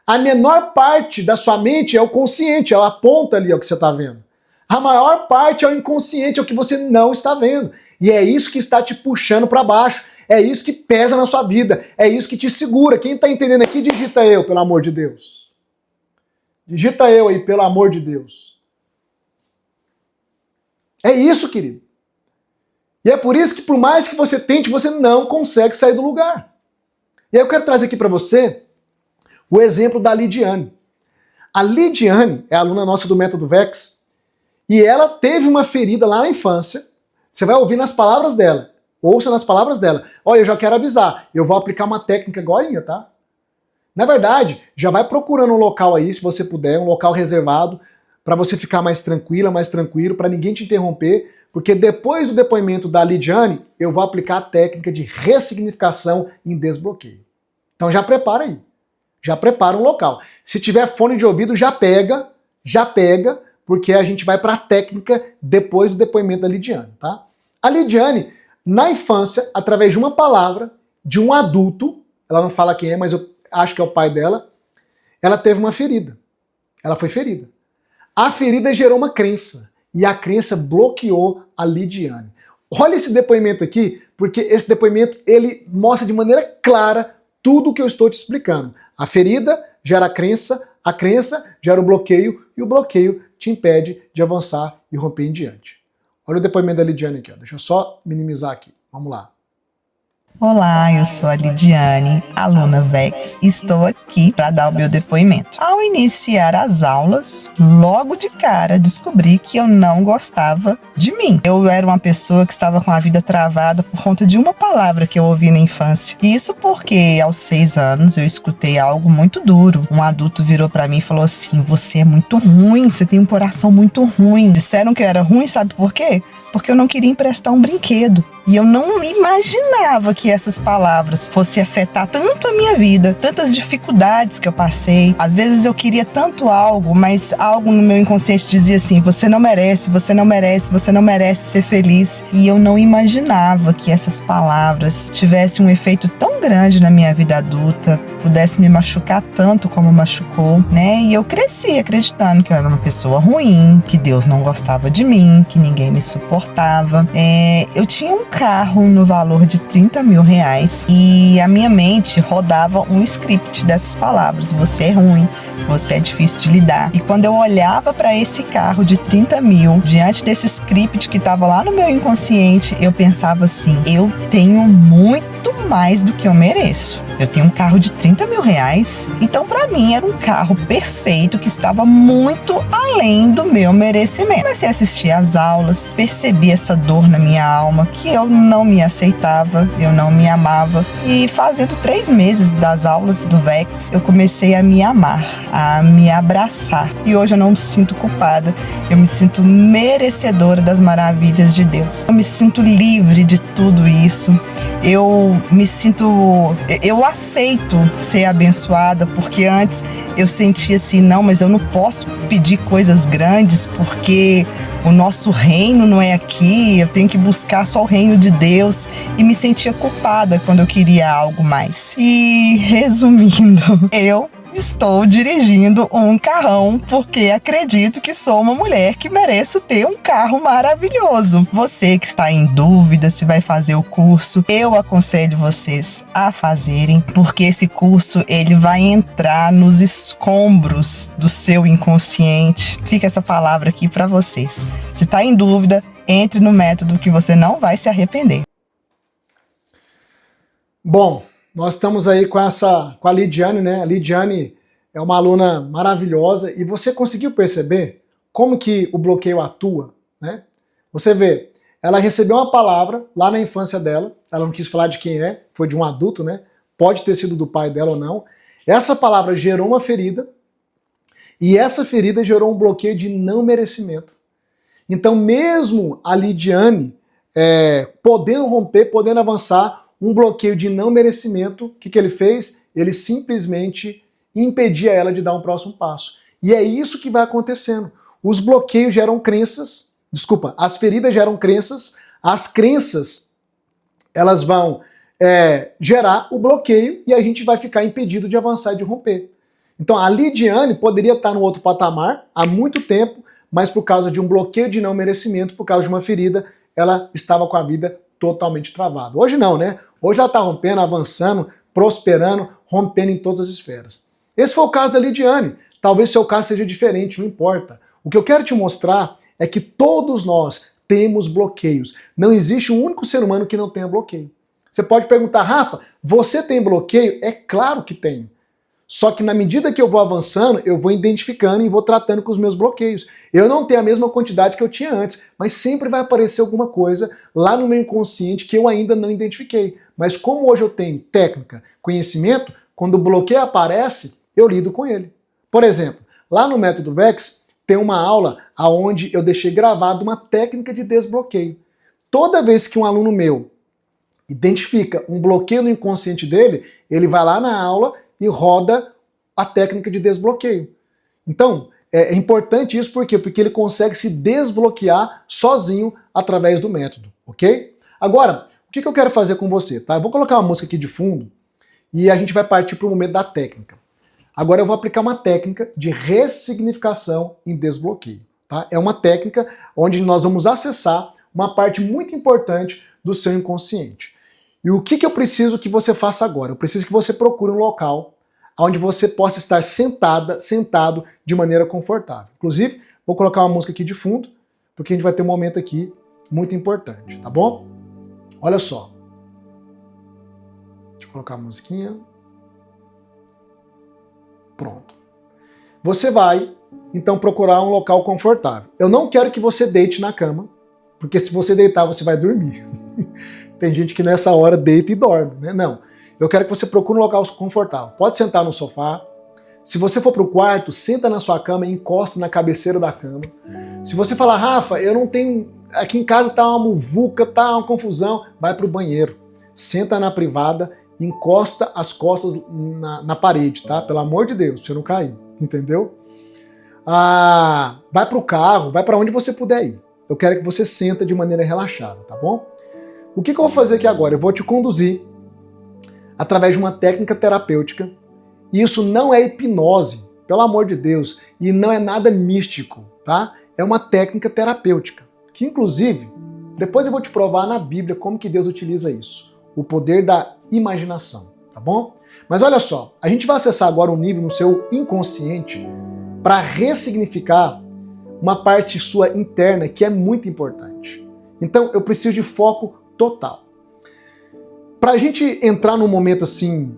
A menor parte da sua mente é o consciente, é a ponta ali, é o que você está vendo. A maior parte é o inconsciente, é o que você não está vendo. E é isso que está te puxando para baixo. É isso que pesa na sua vida. É isso que te segura. Quem está entendendo aqui, digita eu, pelo amor de Deus. Digita eu aí, pelo amor de Deus. É isso, querido. E é por isso que, por mais que você tente, você não consegue sair do lugar. E aí eu quero trazer aqui para você o exemplo da Lidiane. A Lidiane é aluna nossa do Método Vex e ela teve uma ferida lá na infância. Você vai ouvir nas palavras dela. Ouça nas palavras dela. Olha, eu já quero avisar, eu vou aplicar uma técnica agorinha, tá? Na verdade, já vai procurando um local aí, se você puder, um local reservado, para você ficar mais tranquila, mais tranquilo, para ninguém te interromper, porque depois do depoimento da Lidiane, eu vou aplicar a técnica de ressignificação em desbloqueio. Então já prepara aí. Já prepara um local. Se tiver fone de ouvido, já pega, porque a gente vai para a técnica depois do depoimento da Lidiane, tá? A Lidiane, na infância, através de uma palavra, de um adulto, ela não fala quem é, mas eu acho que é o pai dela, ela teve uma ferida. Ela foi ferida. A ferida gerou uma crença, e a crença bloqueou a Lidiane. Olha esse depoimento aqui, porque esse depoimento ele mostra de maneira clara tudo o que eu estou te explicando. A ferida gera a crença gera o bloqueio, e o bloqueio te impede de avançar e romper em diante. Olha o depoimento da Lidiane aqui, ó. Deixa eu só minimizar aqui. Vamos lá. Olá, eu sou a Lidiane, aluna Vex, e estou aqui para dar o meu depoimento. Ao iniciar as aulas, logo de cara descobri que eu não gostava de mim. Eu era uma pessoa que estava com a vida travada por conta de uma palavra que eu ouvi na infância. E isso porque aos 6 anos eu escutei algo muito duro. Um adulto virou para mim e falou assim: você é muito ruim, você tem um coração muito ruim. Disseram que eu era ruim, sabe por quê? Porque eu não queria emprestar um brinquedo. E eu não imaginava que essas palavras fossem afetar tanto a minha vida, tantas dificuldades que eu passei. Às vezes eu queria tanto algo, mas algo no meu inconsciente dizia assim: você não merece, você não merece, você não merece ser feliz. E eu não imaginava que essas palavras tivessem um efeito tão grande na minha vida adulta, pudesse me machucar tanto como machucou, né? E eu cresci acreditando que eu era uma pessoa ruim, que Deus não gostava de mim, que ninguém me suportava. Eu tinha um carro no valor de 30 mil reais e a minha mente rodava um script dessas palavras: você é ruim, você é difícil de lidar. E quando eu olhava para esse carro de 30 mil, diante desse script que estava lá no meu inconsciente, eu pensava assim: eu tenho muito mais do que eu mereço. Eu tenho um carro de 30 mil reais, então para mim era um carro perfeito que estava muito além do meu merecimento. Comecei a assistir às aulas, percebi essa dor na minha alma, que eu não me aceitava, eu não me amava. E fazendo 3 meses das aulas do VEX, eu comecei a me amar, a me abraçar. E hoje eu não me sinto culpada, eu me sinto merecedora das maravilhas de Deus. Eu me sinto livre de tudo isso. Eu aceito ser abençoada, porque antes eu sentia assim, não, mas eu não posso pedir coisas grandes porque o nosso reino não é aqui, eu tenho que buscar só o reino de Deus, e me sentia culpada quando eu queria algo mais. E resumindo, eu estou dirigindo um carrão porque acredito que sou uma mulher que mereço ter um carro maravilhoso. Você que está em dúvida se vai fazer o curso, eu aconselho vocês a fazerem, porque esse curso ele vai entrar nos escombros do seu inconsciente. Fica essa palavra aqui para vocês. Se está em dúvida, entre no método que você não vai se arrepender. Bom, nós estamos aí com a Lidiane, né? A Lidiane é uma aluna maravilhosa e você conseguiu perceber como que o bloqueio atua, né? Você vê, ela recebeu uma palavra lá na infância dela, ela não quis falar de quem é, foi de um adulto, né? Pode ter sido do pai dela ou não. Essa palavra gerou uma ferida e essa ferida gerou um bloqueio de não merecimento. Então mesmo a Lidiane podendo romper, podendo avançar, um bloqueio de não merecimento, o que ele fez? Ele simplesmente impedia ela de dar um próximo passo. E é isso que vai acontecendo. Os bloqueios geram crenças, as feridas geram crenças, as crenças elas vão gerar o bloqueio e a gente vai ficar impedido de avançar e de romper. Então a Lidiane poderia estar no outro patamar há muito tempo, mas por causa de um bloqueio de não merecimento, por causa de uma ferida, ela estava com a vida totalmente travada. Hoje não, né? Hoje ela está rompendo, avançando, prosperando, rompendo em todas as esferas. Esse foi o caso da Lidiane. Talvez seu caso seja diferente, não importa. O que eu quero te mostrar é que todos nós temos bloqueios. Não existe um único ser humano que não tenha bloqueio. Você pode perguntar, Rafa, você tem bloqueio? É claro que tenho. Só que na medida que eu vou avançando, eu vou identificando e vou tratando com os meus bloqueios. Eu não tenho a mesma quantidade que eu tinha antes, mas sempre vai aparecer alguma coisa lá no meu inconsciente que eu ainda não identifiquei. Mas como hoje eu tenho técnica, conhecimento, quando o bloqueio aparece, eu lido com ele. Por exemplo, lá no Método VEX tem uma aula onde eu deixei gravado uma técnica de desbloqueio. Toda vez que um aluno meu identifica um bloqueio no inconsciente dele, ele vai lá na aula e roda a técnica de desbloqueio. Então, é importante isso por quê? Porque ele consegue se desbloquear sozinho através do método, ok? Agora, o que eu quero fazer com você, tá? Eu vou colocar uma música aqui de fundo e a gente vai partir para o momento da técnica. Agora eu vou aplicar uma técnica de ressignificação em desbloqueio, tá? É uma técnica onde nós vamos acessar uma parte muito importante do seu inconsciente. E o que eu preciso que você faça agora? Eu preciso que você procure um local onde você possa estar sentado de maneira confortável. Inclusive, vou colocar uma música aqui de fundo, porque a gente vai ter um momento aqui muito importante, tá bom? Olha só. Deixa eu colocar a musiquinha. Pronto. Você vai, então, procurar um local confortável. Eu não quero que você deite na cama, porque se você deitar, você vai dormir. Tem gente que nessa hora deita e dorme, né? Não. Eu quero que você procure um local confortável. Pode sentar no sofá. Se você for para o quarto, senta na sua cama e encosta na cabeceira da cama. Se você falar, Rafa, eu não tenho... Aqui em casa tá uma muvuca, tá uma confusão, vai para o banheiro. Senta na privada, encosta as costas na parede, tá? Pelo amor de Deus, pra você não cair, entendeu? Vai para o carro, vai para onde você puder ir. Eu quero que você senta de maneira relaxada, tá bom? O que eu vou fazer aqui agora? Eu vou te conduzir através de uma técnica terapêutica. E isso não é hipnose, pelo amor de Deus, e não é nada místico, tá? É uma técnica terapêutica, que inclusive, depois eu vou te provar na Bíblia como que Deus utiliza isso. O poder da imaginação, tá bom? Mas olha só, a gente vai acessar agora um nível no seu inconsciente para ressignificar uma parte sua interna que é muito importante. Então eu preciso de foco total. Para a gente entrar num momento assim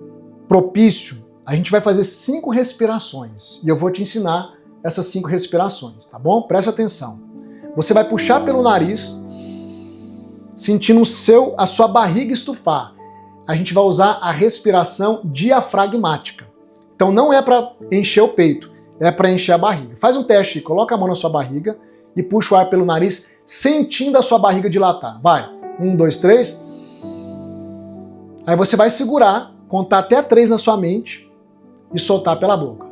propício, a gente vai fazer 5 respirações. E eu vou te ensinar essas 5 respirações, tá bom? Presta atenção. Você vai puxar pelo nariz, sentindo a sua barriga estufar. A gente vai usar a respiração diafragmática. Então não é para encher o peito, é para encher a barriga. Faz um teste, coloca a mão na sua barriga e puxa o ar pelo nariz, sentindo a sua barriga dilatar. Vai, 1, 2, 3. Aí você vai segurar, contar até 3 na sua mente e soltar pela boca.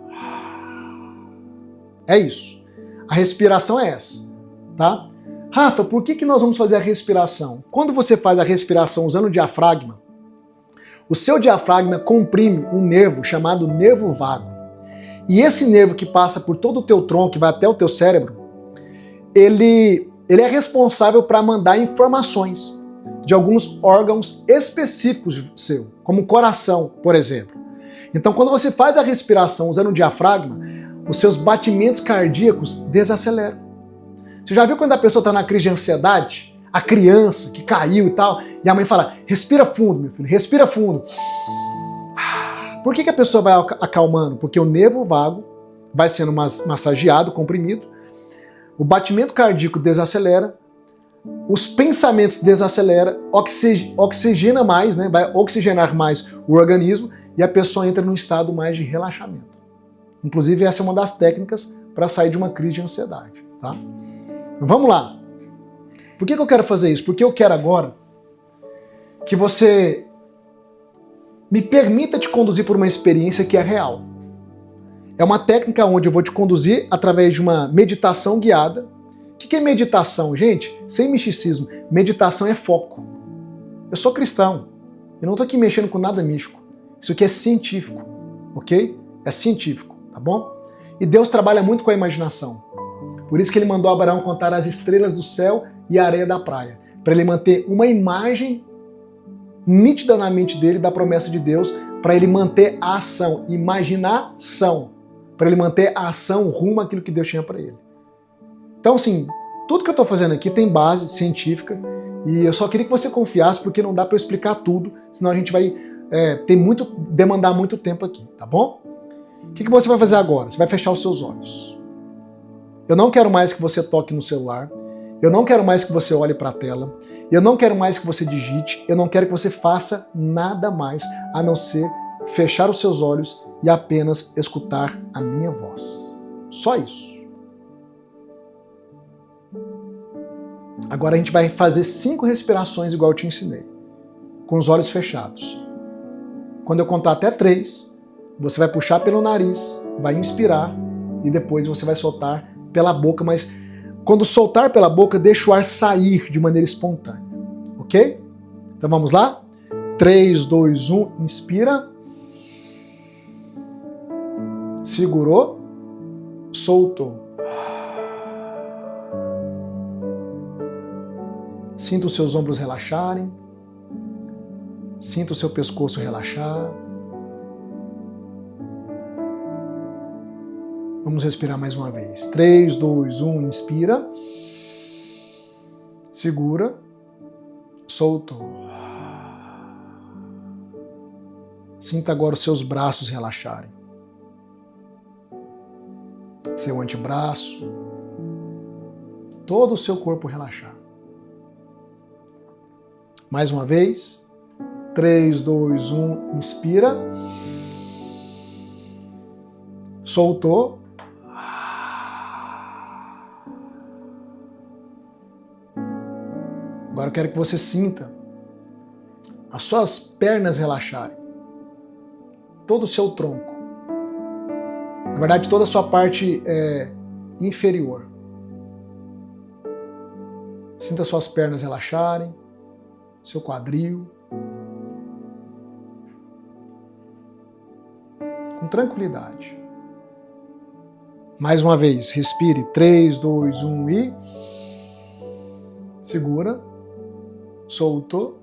É isso. A respiração é essa, tá? Rafa, por que nós vamos fazer a respiração? Quando você faz a respiração usando o diafragma, o seu diafragma comprime um nervo chamado nervo vago. E esse nervo que passa por todo o teu tronco, que vai até o teu cérebro, ele é responsável para mandar informações de alguns órgãos específicos seu, como o coração, por exemplo. Então, quando você faz a respiração usando o diafragma, os seus batimentos cardíacos desaceleram. Você já viu quando a pessoa está na crise de ansiedade? A criança que caiu e tal, e a mãe fala, respira fundo, meu filho, respira fundo. Por que a pessoa vai acalmando? Porque o nervo vago vai sendo massageado, comprimido, o batimento cardíaco desacelera, os pensamentos desaceleram, oxigena mais, né? Vai oxigenar mais o organismo e a pessoa entra num estado mais de relaxamento. Inclusive, essa é uma das técnicas para sair de uma crise de ansiedade, tá? Então, vamos lá. Por que eu quero fazer isso? Porque eu quero agora que você me permita te conduzir por uma experiência que é real. É uma técnica onde eu vou te conduzir através de uma meditação guiada. O que é meditação, gente? Sem misticismo. Meditação é foco. Eu sou cristão. Eu não estou aqui mexendo com nada místico. Isso aqui é científico, ok? É científico, tá bom? E Deus trabalha muito com a imaginação. Por isso que ele mandou Abraão contar as estrelas do céu e a areia da praia, para ele manter uma imagem nítida na mente dele da promessa de Deus, para ele manter a ação, imaginação, para ele manter a ação rumo àquilo que Deus tinha para ele. Então, assim, tudo que eu estou fazendo aqui tem base científica e eu só queria que você confiasse, porque não dá para eu explicar tudo, senão a gente vai demandar muito tempo aqui, tá bom? O que você vai fazer agora? Você vai fechar os seus olhos. Eu não quero mais que você toque no celular. Eu não quero mais que você olhe para a tela. Eu não quero mais que você digite. Eu não quero que você faça nada mais a não ser fechar os seus olhos e apenas escutar a minha voz. Só isso. Agora a gente vai fazer 5 respirações igual eu te ensinei, com os olhos fechados. Quando eu contar até 3, você vai puxar pelo nariz, vai inspirar e depois você vai soltar pela boca, mas quando soltar pela boca, deixa o ar sair de maneira espontânea, ok? Então vamos lá? 3, 2, 1, inspira. Segurou, soltou. Sinta os seus ombros relaxarem. Sinta o seu pescoço relaxar. Vamos respirar mais uma vez. 3, 2, 1, inspira. Segura. Soltou. Sinta agora os seus braços relaxarem. Seu antebraço. Todo o seu corpo relaxar. Mais uma vez. 3, 2, 1, inspira. Soltou. Agora eu quero que você sinta as suas pernas relaxarem. Todo o seu tronco. Na verdade, toda a sua parte inferior. Sinta suas pernas relaxarem. Seu quadril. Com tranquilidade. Mais uma vez, respire. 3, 2, 1 e... Segura. Soltou.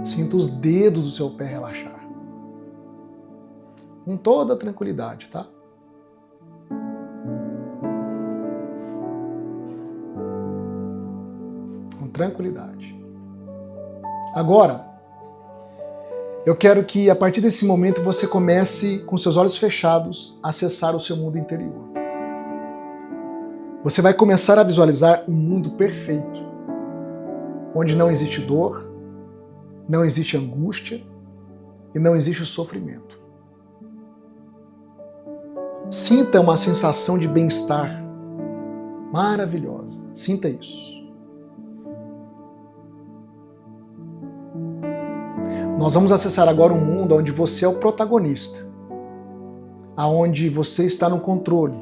Sinta os dedos do seu pé relaxar. Com toda a tranquilidade, tá? Com tranquilidade. Agora, eu quero que a partir desse momento você comece, com seus olhos fechados, a acessar o seu mundo interior. Você vai começar a visualizar um mundo perfeito, onde não existe dor, não existe angústia e não existe sofrimento. Sinta uma sensação de bem-estar maravilhosa. Sinta isso. Nós vamos acessar agora um mundo onde você é o protagonista, aonde você está no controle.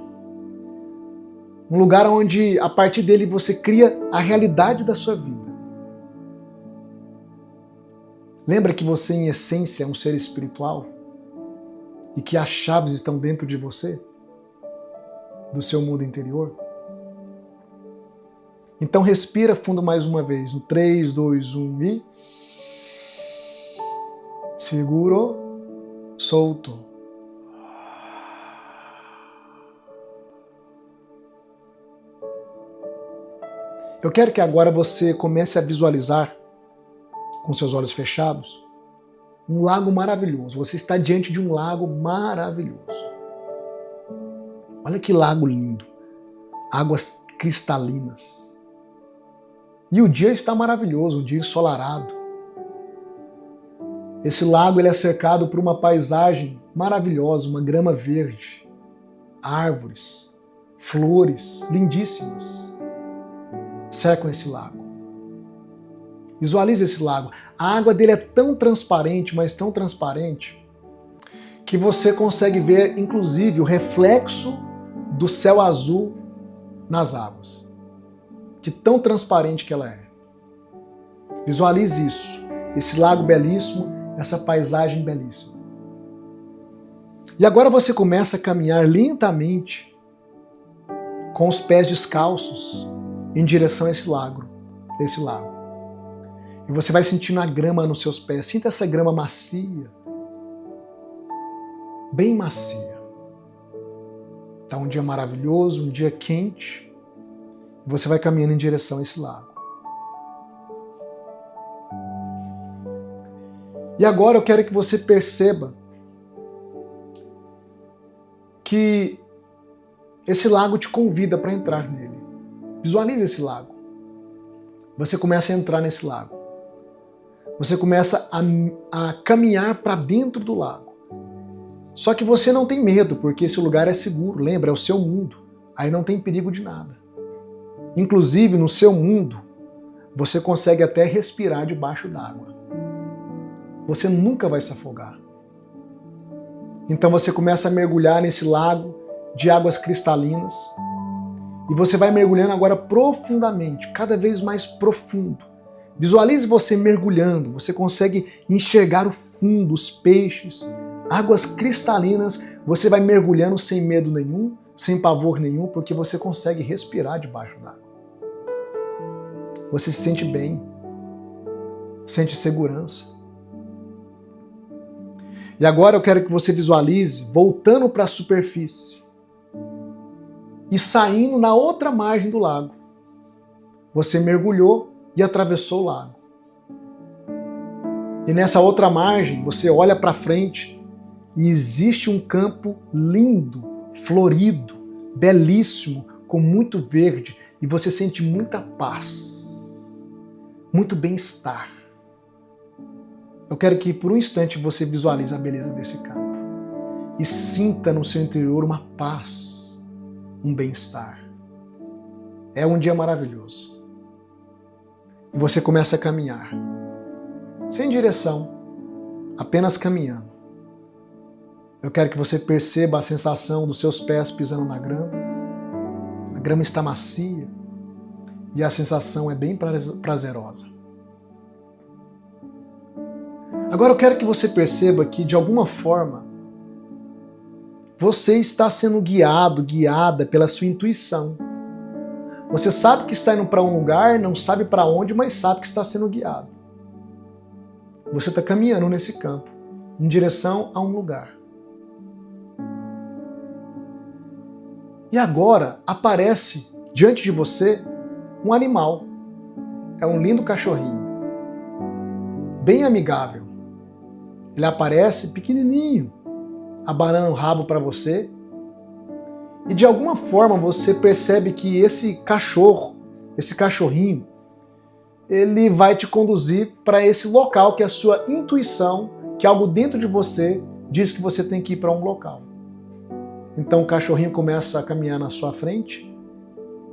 Um lugar onde, a partir dele, você cria a realidade da sua vida. Lembra que você, em essência, é um ser espiritual? E que as chaves estão dentro de você? Do seu mundo interior? Então respira fundo mais uma vez. No 3, 2, 1 e... Seguro, solto. Eu quero que agora você comece a visualizar, com seus olhos fechados, um lago maravilhoso. Você está diante de um lago maravilhoso. Olha que lago lindo. Águas cristalinas. E o dia está maravilhoso, um dia ensolarado. Esse lago ele é cercado por uma paisagem maravilhosa, uma grama verde, árvores, flores lindíssimas cercam esse lago. Visualize esse lago. A água dele é tão transparente, mas tão transparente, que você consegue ver, inclusive, o reflexo do céu azul nas águas. De tão transparente que ela é. Visualize isso. Esse lago belíssimo, essa paisagem belíssima. E agora você começa a caminhar lentamente, com os pés descalços, em direção a esse lago. E você vai sentindo a grama nos seus pés. Sinta essa grama macia. Bem macia. Está um dia maravilhoso, um dia quente. E você vai caminhando em direção a esse lago. E agora eu quero que você perceba que esse lago te convida para entrar nele. Visualize esse lago. Você começa a entrar nesse lago. Você começa a caminhar para dentro do lago. Só que você não tem medo, porque esse lugar é seguro. Lembra, é o seu mundo. Aí não tem perigo de nada. Inclusive, no seu mundo, você consegue até respirar debaixo d'água. Você nunca vai se afogar. Então você começa a mergulhar nesse lago de águas cristalinas. E você vai mergulhando agora profundamente, cada vez mais profundo. Visualize você mergulhando, você consegue enxergar o fundo, os peixes, águas cristalinas. Você vai mergulhando sem medo nenhum, sem pavor nenhum, porque você consegue respirar debaixo d'água. Você se sente bem, sente segurança. E agora eu quero que você visualize voltando para a superfície e saindo na outra margem do lago. Você mergulhou e atravessou o lago. E nessa outra margem, você olha para frente e existe um campo lindo, florido, belíssimo, com muito verde, e você sente muita paz, muito bem-estar. Eu quero que por um instante você visualize a beleza desse campo e sinta no seu interior uma paz, um bem-estar. É um dia maravilhoso. E você começa a caminhar, sem direção, apenas caminhando. Eu quero que você perceba a sensação dos seus pés pisando na grama. A grama está macia e a sensação é bem prazerosa. Agora eu quero que você perceba que, de alguma forma, você está sendo guiado, guiada pela sua intuição. Você sabe que está indo para um lugar, não sabe para onde, mas sabe que está sendo guiado. Você está caminhando nesse campo, em direção a um lugar. E agora aparece diante de você um animal. É um lindo cachorrinho. bem amigável. Ele aparece pequenininho, abanando o rabo para você. E de alguma forma você percebe que esse cachorro, esse cachorrinho, ele vai te conduzir para esse local que a sua intuição, que algo dentro de você diz que você tem que ir para um local. Então o cachorrinho começa a caminhar na sua frente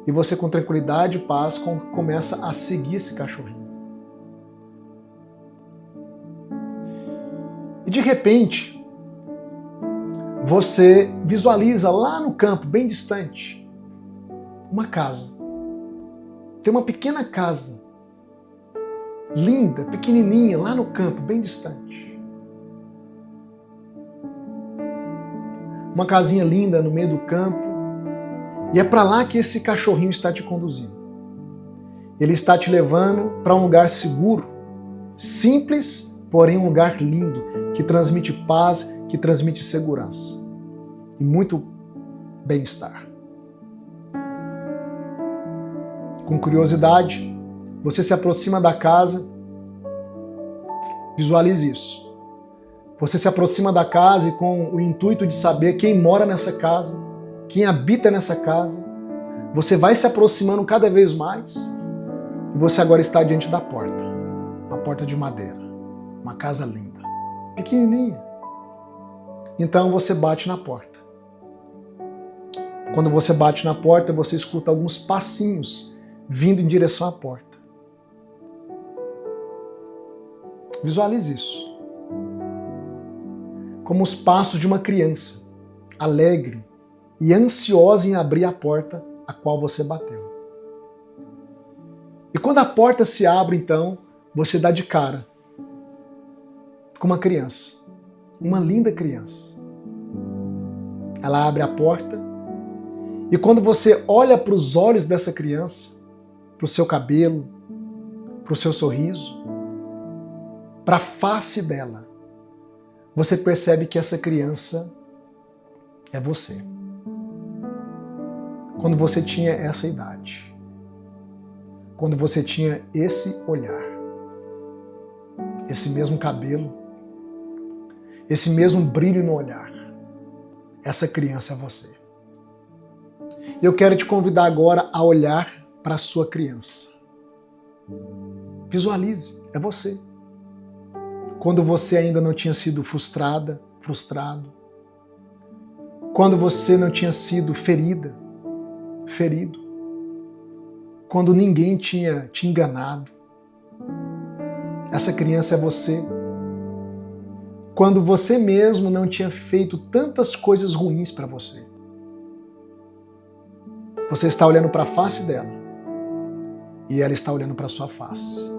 e você, com tranquilidade e paz, começa a seguir esse cachorrinho. E de repente, você visualiza lá no campo, bem distante, uma casa. Tem uma pequena casa, linda, pequenininha, lá no campo, bem distante. Uma casinha linda no meio do campo. E é para lá que esse cachorrinho está te conduzindo. Ele está te levando para um lugar seguro, simples, porém um lugar lindo, que transmite paz, que transmite segurança e muito bem-estar. Com curiosidade, você se aproxima da casa, visualize isso. Você se aproxima da casa e com o intuito de saber quem mora nessa casa, quem habita nessa casa, você vai se aproximando cada vez mais e você agora está diante da porta, uma porta de madeira, uma casa linda, pequenininha. Então você bate na porta. Quando você bate na porta, você escuta alguns passinhos vindo em direção à porta. Visualize isso. Como os passos de uma criança, alegre e ansiosa em abrir a porta a qual você bateu. E quando a porta se abre, então, você dá de cara com uma criança, uma linda criança. Ela abre a porta e quando você olha para os olhos dessa criança, para o seu cabelo, para o seu sorriso, para a face dela, você percebe que essa criança é você. Quando você tinha essa idade, quando você tinha esse olhar, esse mesmo cabelo, esse mesmo brilho no olhar, essa criança é você. Eu quero te convidar agora a olhar para a sua criança. Visualize, é você. Quando você ainda não tinha sido frustrado, quando você não tinha sido ferido, quando ninguém tinha te enganado. Essa criança é você. Quando você mesmo não tinha feito tantas coisas ruins para você. Você está olhando para a face dela e ela está olhando para a sua face.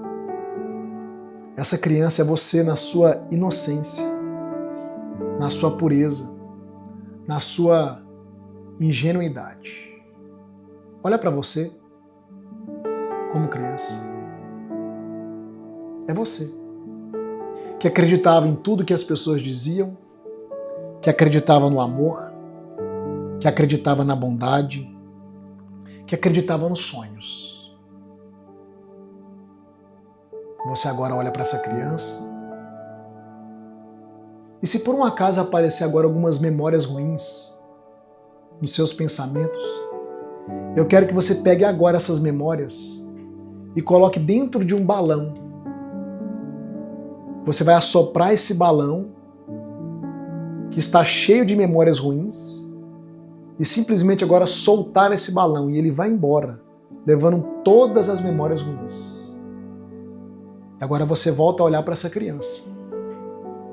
Essa criança é você na sua inocência, na sua pureza, na sua ingenuidade. Olha para você como criança. É você que acreditava em tudo que as pessoas diziam, que acreditava no amor, que acreditava na bondade, que acreditava nos sonhos. Você agora olha para essa criança e se por um acaso aparecer agora algumas memórias ruins nos seus pensamentos, eu quero que você pegue agora essas memórias e coloque dentro de um balão. Você vai assoprar esse balão que está cheio de memórias ruins e simplesmente agora soltar esse balão e ele vai embora, levando todas as memórias ruins. Agora você volta a olhar para essa criança.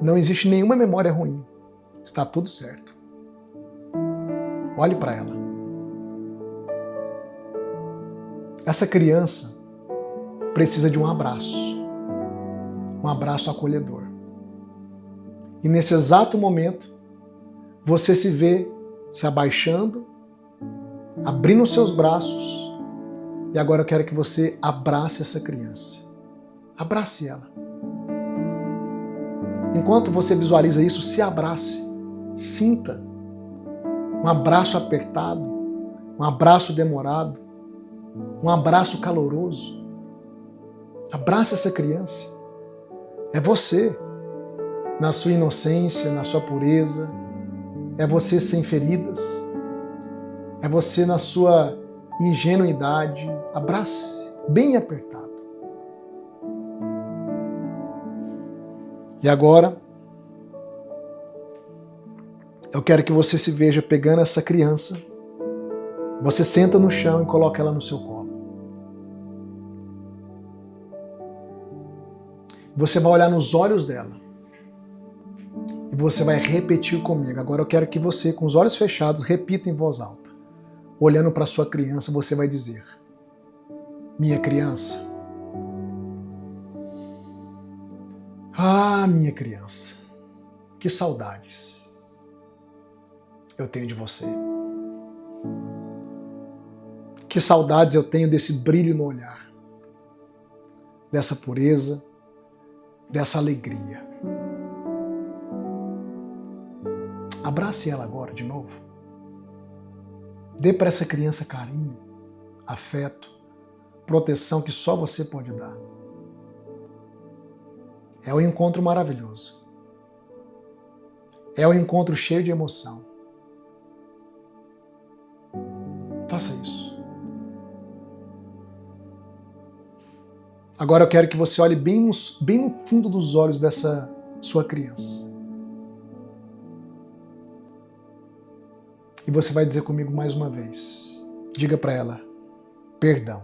Não existe nenhuma memória ruim. Está tudo certo. Olhe para ela. Essa criança precisa de um abraço acolhedor. E nesse exato momento, você se vê se abaixando, abrindo os seus braços, e agora eu quero que você abrace essa criança. Abrace ela. Enquanto você visualiza isso, se abrace. Sinta um abraço apertado, um abraço demorado, um abraço caloroso. Abrace essa criança. É você, na sua inocência, na sua pureza. É você sem feridas. É você na sua ingenuidade. Abrace, bem apertado. E agora, eu quero que você se veja pegando essa criança. Você senta no chão e coloca ela no seu colo. Você vai olhar nos olhos dela. E você vai repetir comigo. Agora eu quero que você, com os olhos fechados, repita em voz alta. Olhando para sua criança, você vai dizer: minha criança. Ah, minha criança. Que saudades eu tenho de você. Que saudades eu tenho desse brilho no olhar. Dessa pureza, dessa alegria. Abrace ela agora de novo. Dê para essa criança carinho, afeto, proteção que só você pode dar. É um encontro maravilhoso. É um encontro cheio de emoção. Faça isso. Agora eu quero que você olhe bem no fundo dos olhos dessa sua criança. E você vai dizer comigo mais uma vez. Diga para ela: perdão.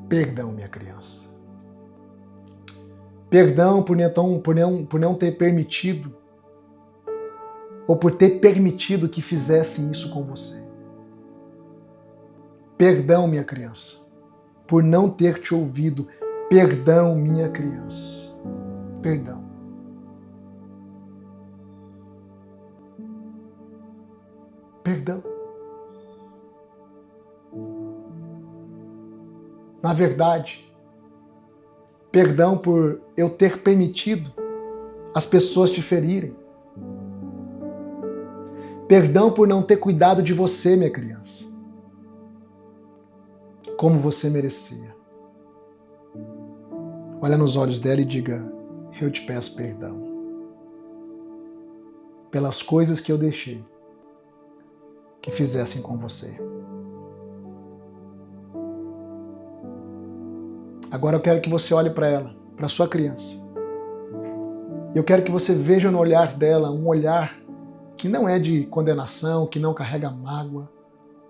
Perdão, minha criança. Perdão por não ter permitido, ou por ter permitido que fizessem isso com você. Perdão, minha criança, por não ter te ouvido. Perdão, minha criança. Perdão. Perdão. Na verdade, perdão por eu ter permitido as pessoas te ferirem. Perdão por não ter cuidado de você, minha criança, como você merecia. Olha nos olhos dela e diga: eu te peço perdão pelas coisas que eu deixei que fizessem com você. Agora eu quero que você olhe para ela, para sua criança. Eu quero que você veja no olhar dela um olhar que não é de condenação, que não carrega mágoa,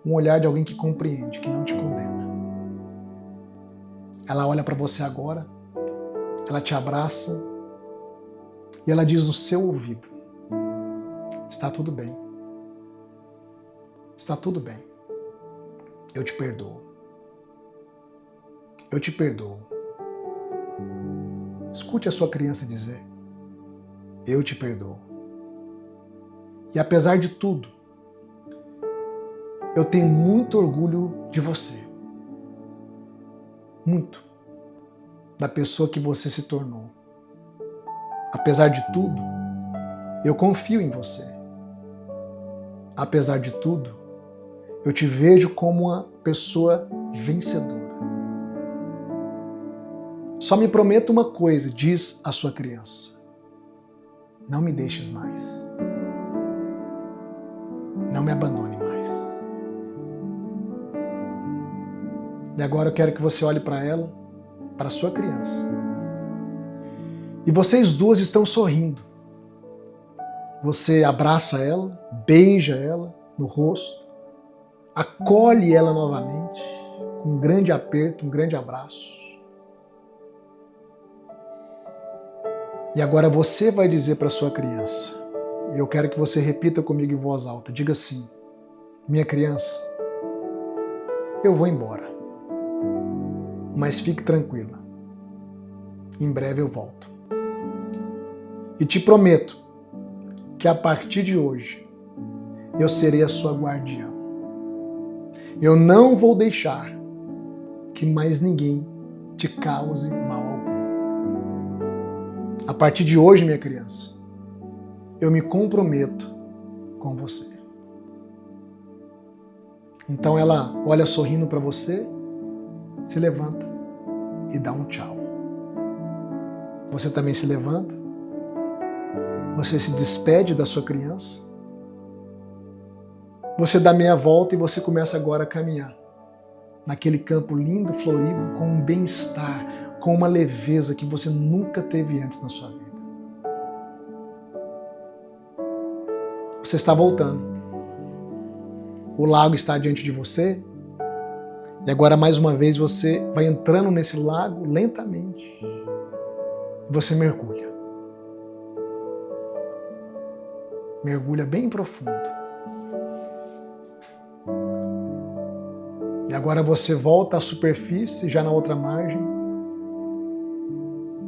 um olhar de alguém que compreende, que não te condena. Ela olha para você agora, ela te abraça e ela diz no seu ouvido: está tudo bem. Está tudo bem. Eu te perdoo. Eu te perdoo. Escute a sua criança dizer: eu te perdoo. E apesar de tudo, eu tenho muito orgulho de você. Muito. Da pessoa que você se tornou. Apesar de tudo, eu confio em você. Apesar de tudo, eu te vejo como uma pessoa vencedora. Só me prometa uma coisa, diz a sua criança: não me deixes mais. Não me abandone mais. E agora eu quero que você olhe para ela, para a sua criança. E vocês duas estão sorrindo. Você abraça ela, beija ela no rosto, acolhe ela novamente, com um grande aperto, um grande abraço. E agora você vai dizer para sua criança, e eu quero que você repita comigo em voz alta, diga assim: minha criança, eu vou embora, mas fique tranquila, em breve eu volto. E te prometo que a partir de hoje eu serei a sua guardiã. Eu não vou deixar que mais ninguém te cause mal algum. A partir de hoje, minha criança, eu me comprometo com você. Então ela olha sorrindo para você, se levanta e dá um tchau. Você também se levanta. Você se despede da sua criança. Você dá meia volta e você começa agora a caminhar naquele campo lindo, florido, com um bem-estar, com uma leveza que você nunca teve antes na sua vida. Você está voltando. O lago está diante de você. E agora, mais uma vez, você vai entrando nesse lago lentamente. E você mergulha. Mergulha bem profundo. E agora você volta à superfície, já na outra margem,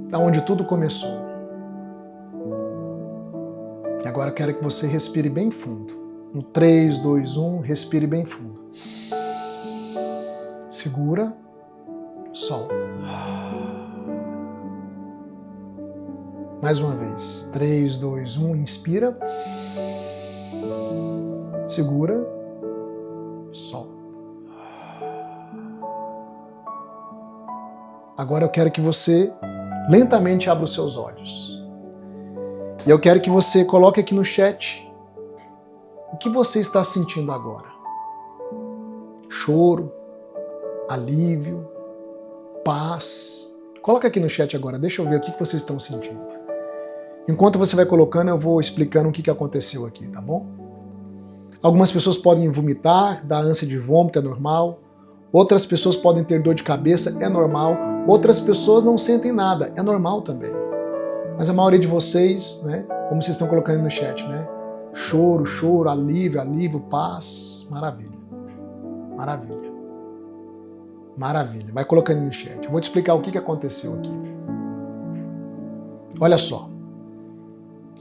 da onde tudo começou. E agora eu quero que você respire bem fundo. No 3, 2, 1, respire bem fundo. Segura, solta. Mais uma vez. 3, 2, 1, inspira. Segura, solta. Agora eu quero que você lentamente abra os seus olhos. E eu quero que você coloque aqui no chat o que você está sentindo agora. Choro, alívio, paz. Coloca aqui no chat agora, deixa eu ver o que vocês estão sentindo. Enquanto você vai colocando, eu vou explicando o que aconteceu aqui, tá bom? Algumas pessoas podem vomitar, dar ânsia de vômito, é normal. Outras pessoas podem ter dor de cabeça, é normal. Outras pessoas não sentem nada, é normal também. Mas a maioria de vocês, né, como vocês estão colocando no chat, né? Choro, choro, alívio, alívio, paz, maravilha. Maravilha. Maravilha. Vai colocando no chat. Eu vou te explicar o que aconteceu aqui. Olha só.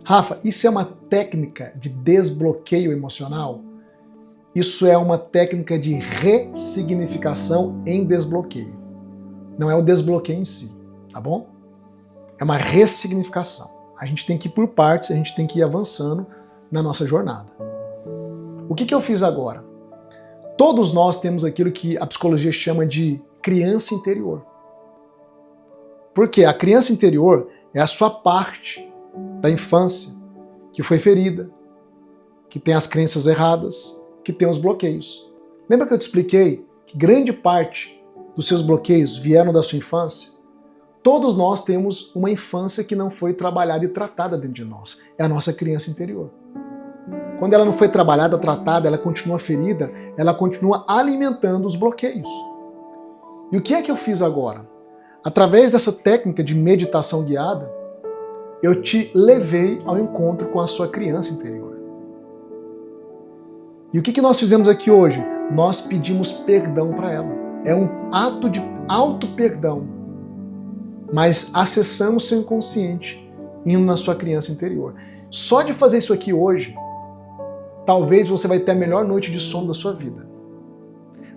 Rafa, isso é uma técnica de desbloqueio emocional? Isso é uma técnica de ressignificação em desbloqueio. Não é o desbloqueio em si, tá bom? É uma ressignificação. A gente tem que ir por partes, a gente tem que ir avançando na nossa jornada. O que eu fiz agora? Todos nós temos aquilo que a psicologia chama de criança interior. Porque a criança interior é a sua parte da infância que foi ferida, que tem as crenças erradas, que tem os bloqueios. Lembra que eu te expliquei que grande parte dos seus bloqueios vieram da sua infância? Todos nós temos uma infância que não foi trabalhada e tratada dentro de nós. É a nossa criança interior. Quando ela não foi trabalhada, tratada, ela continua ferida, ela continua alimentando os bloqueios. E o que é que eu fiz agora? Através dessa técnica de meditação guiada, eu te levei ao encontro com a sua criança interior. E o que nós fizemos aqui hoje? Nós pedimos perdão para ela. É um ato de auto-perdão. Mas acessamos seu inconsciente, indo na sua criança interior. Só de fazer isso aqui hoje, talvez você vai ter a melhor noite de sono da sua vida.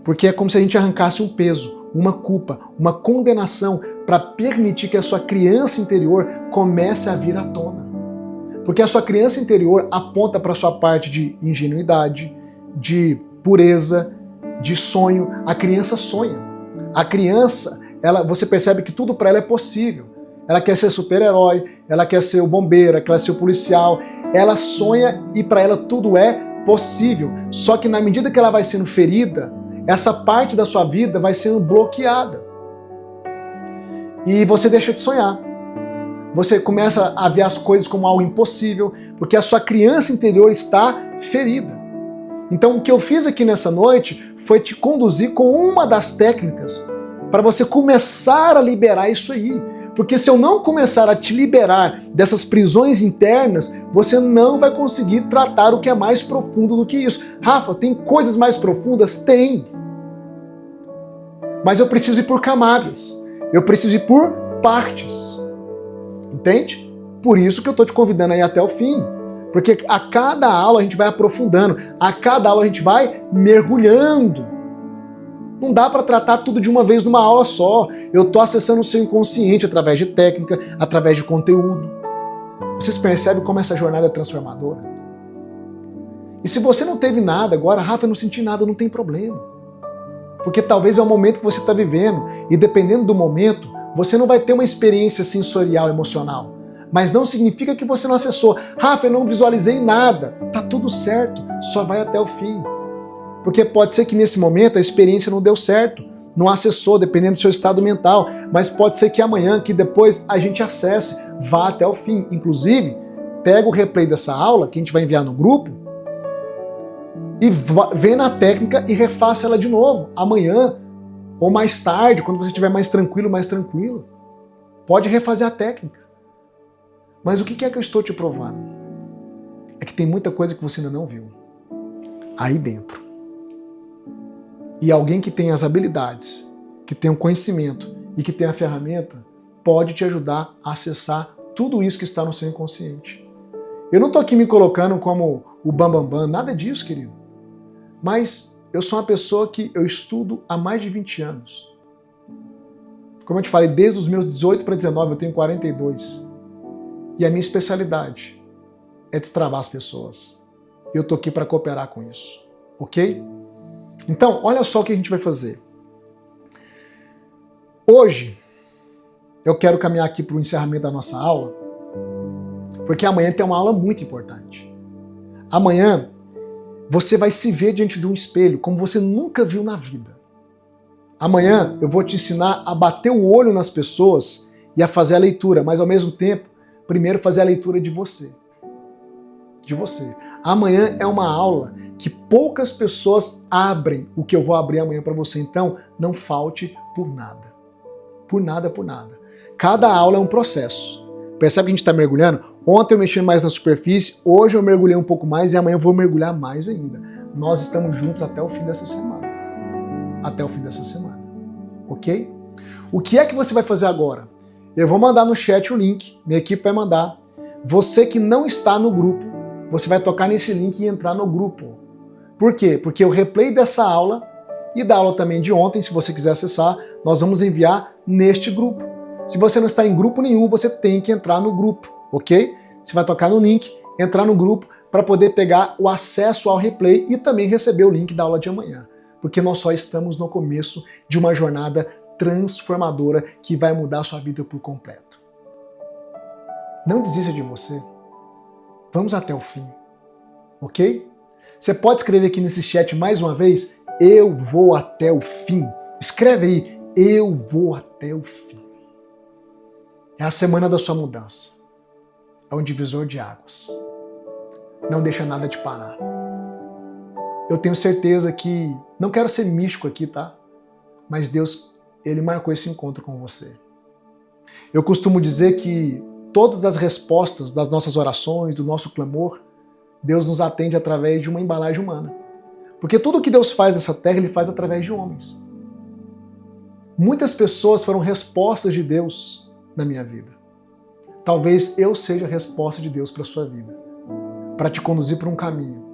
Porque é como se a gente arrancasse um peso, uma culpa, uma condenação para permitir que a sua criança interior comece a vir à tona. Porque a sua criança interior aponta para a sua parte de ingenuidade, de pureza, de sonho. A criança sonha. A criança, você percebe que tudo para ela é possível. Ela quer ser super-herói, ela quer ser o bombeiro, ela quer ser o policial. Ela sonha e para ela tudo é possível. Só que na medida que ela vai sendo ferida, essa parte da sua vida vai sendo bloqueada. E você deixa de sonhar. Você começa a ver as coisas como algo impossível, porque a sua criança interior está ferida. Então o que eu fiz aqui nessa noite foi te conduzir com uma das técnicas para você começar a liberar isso aí. Porque se eu não começar a te liberar dessas prisões internas, você não vai conseguir tratar o que é mais profundo do que isso. Rafa, tem coisas mais profundas? Tem. Mas eu preciso ir por camadas. Eu preciso ir por partes. Entende? Por isso que eu estou te convidando aí até o fim. Porque a cada aula a gente vai aprofundando. A cada aula a gente vai mergulhando. Não dá para tratar tudo de uma vez numa aula só. Eu estou acessando o seu inconsciente através de técnica, através de conteúdo. Vocês percebem como essa jornada é transformadora? E se você não teve nada agora, Rafa, eu não senti nada, não tem problema. Porque talvez é o momento que você está vivendo. E dependendo do momento, você não vai ter uma experiência sensorial, emocional. Mas não significa que você não acessou. Rafa, eu não visualizei nada. Tá tudo certo, só vai até o fim. Porque pode ser que nesse momento a experiência não deu certo, não acessou, dependendo do seu estado mental. Mas pode ser que amanhã, que depois a gente acesse, vá até o fim. Inclusive, pega o replay dessa aula, que a gente vai enviar no grupo, e vem na técnica e refaça ela de novo, amanhã, ou mais tarde, quando você estiver mais tranquilo. Pode refazer a técnica. Mas o que é que eu estou te provando? É que tem muita coisa que você ainda não viu aí dentro. E alguém que tem as habilidades, que tem o conhecimento e que tem a ferramenta, pode te ajudar a acessar tudo isso que está no seu inconsciente. Eu não estou aqui me colocando como o bambambam, nada disso, querido. Mas eu sou uma pessoa que eu estudo há mais de 20 anos. Como eu te falei, desde os meus 18 para 19, eu tenho 42. E a minha especialidade é destravar as pessoas. Eu tô aqui para cooperar com isso, ok? Então, olha só o que a gente vai fazer. Hoje, eu quero caminhar aqui para o encerramento da nossa aula, porque amanhã tem uma aula muito importante. Amanhã, você vai se ver diante de um espelho como você nunca viu na vida. Amanhã, eu vou te ensinar a bater o olho nas pessoas e a fazer a leitura, mas ao mesmo tempo, primeiro fazer a leitura de você. De você. Amanhã é uma aula que poucas pessoas abrem o que eu vou abrir amanhã para você. Então, não falte por nada. Por nada, por nada. Cada aula é um processo. Percebe que a gente está mergulhando? Ontem eu mexi mais na superfície, hoje eu mergulhei um pouco mais e amanhã eu vou mergulhar mais ainda. Nós estamos juntos até o fim dessa semana. Até o fim dessa semana. Ok? O que é que você vai fazer agora? Eu vou mandar no chat o link, minha equipe vai mandar. Você que não está no grupo, você vai tocar nesse link e entrar no grupo. Por quê? Porque o replay dessa aula e da aula também de ontem, se você quiser acessar, nós vamos enviar neste grupo. Se você não está em grupo nenhum, você tem que entrar no grupo, ok? Você vai tocar no link, entrar no grupo para poder pegar o acesso ao replay e também receber o link da aula de amanhã. Porque nós só estamos no começo de uma jornada transformadora que vai mudar a sua vida por completo. Não desista de você. Vamos até o fim, ok? Você pode escrever aqui nesse chat mais uma vez, eu vou até o fim. Escreve aí, eu vou até o fim. É a semana da sua mudança. É um divisor de águas. Não deixa nada te parar. Eu tenho certeza que, não quero ser místico aqui, tá? Mas Deus, Ele marcou esse encontro com você. Eu costumo dizer que todas as respostas das nossas orações, do nosso clamor, Deus nos atende através de uma embalagem humana. Porque tudo que Deus faz nessa terra, Ele faz através de homens. Muitas pessoas foram respostas de Deus na minha vida. Talvez eu seja a resposta de Deus para a sua vida. Para te conduzir para um caminho.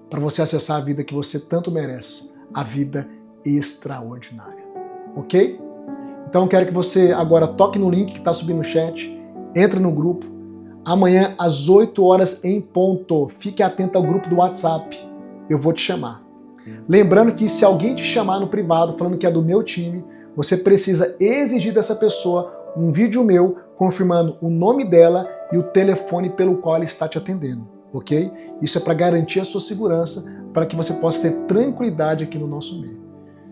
Para você acessar a vida que você tanto merece. A vida extraordinária. Ok? Então eu quero que você agora toque no link que está subindo no chat. Entre no grupo. Amanhã às 8 horas em ponto. Fique atento ao grupo do WhatsApp. Eu vou te chamar. Lembrando que se alguém te chamar no privado falando que é do meu time, você precisa exigir dessa pessoa um vídeo meu confirmando o nome dela e o telefone pelo qual ela está te atendendo, ok? Isso é para garantir a sua segurança, para que você possa ter tranquilidade aqui no nosso meio.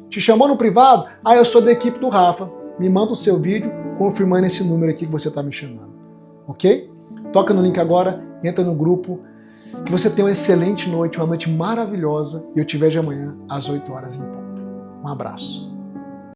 Te chamou no privado? Ah, eu sou da equipe do Rafa. Me manda o seu vídeo confirmando esse número aqui que você está me chamando, ok? Toca no link agora, entra no grupo. Que você tenha uma excelente noite, uma noite maravilhosa e eu te vejo amanhã às 8 horas em ponto. Um abraço.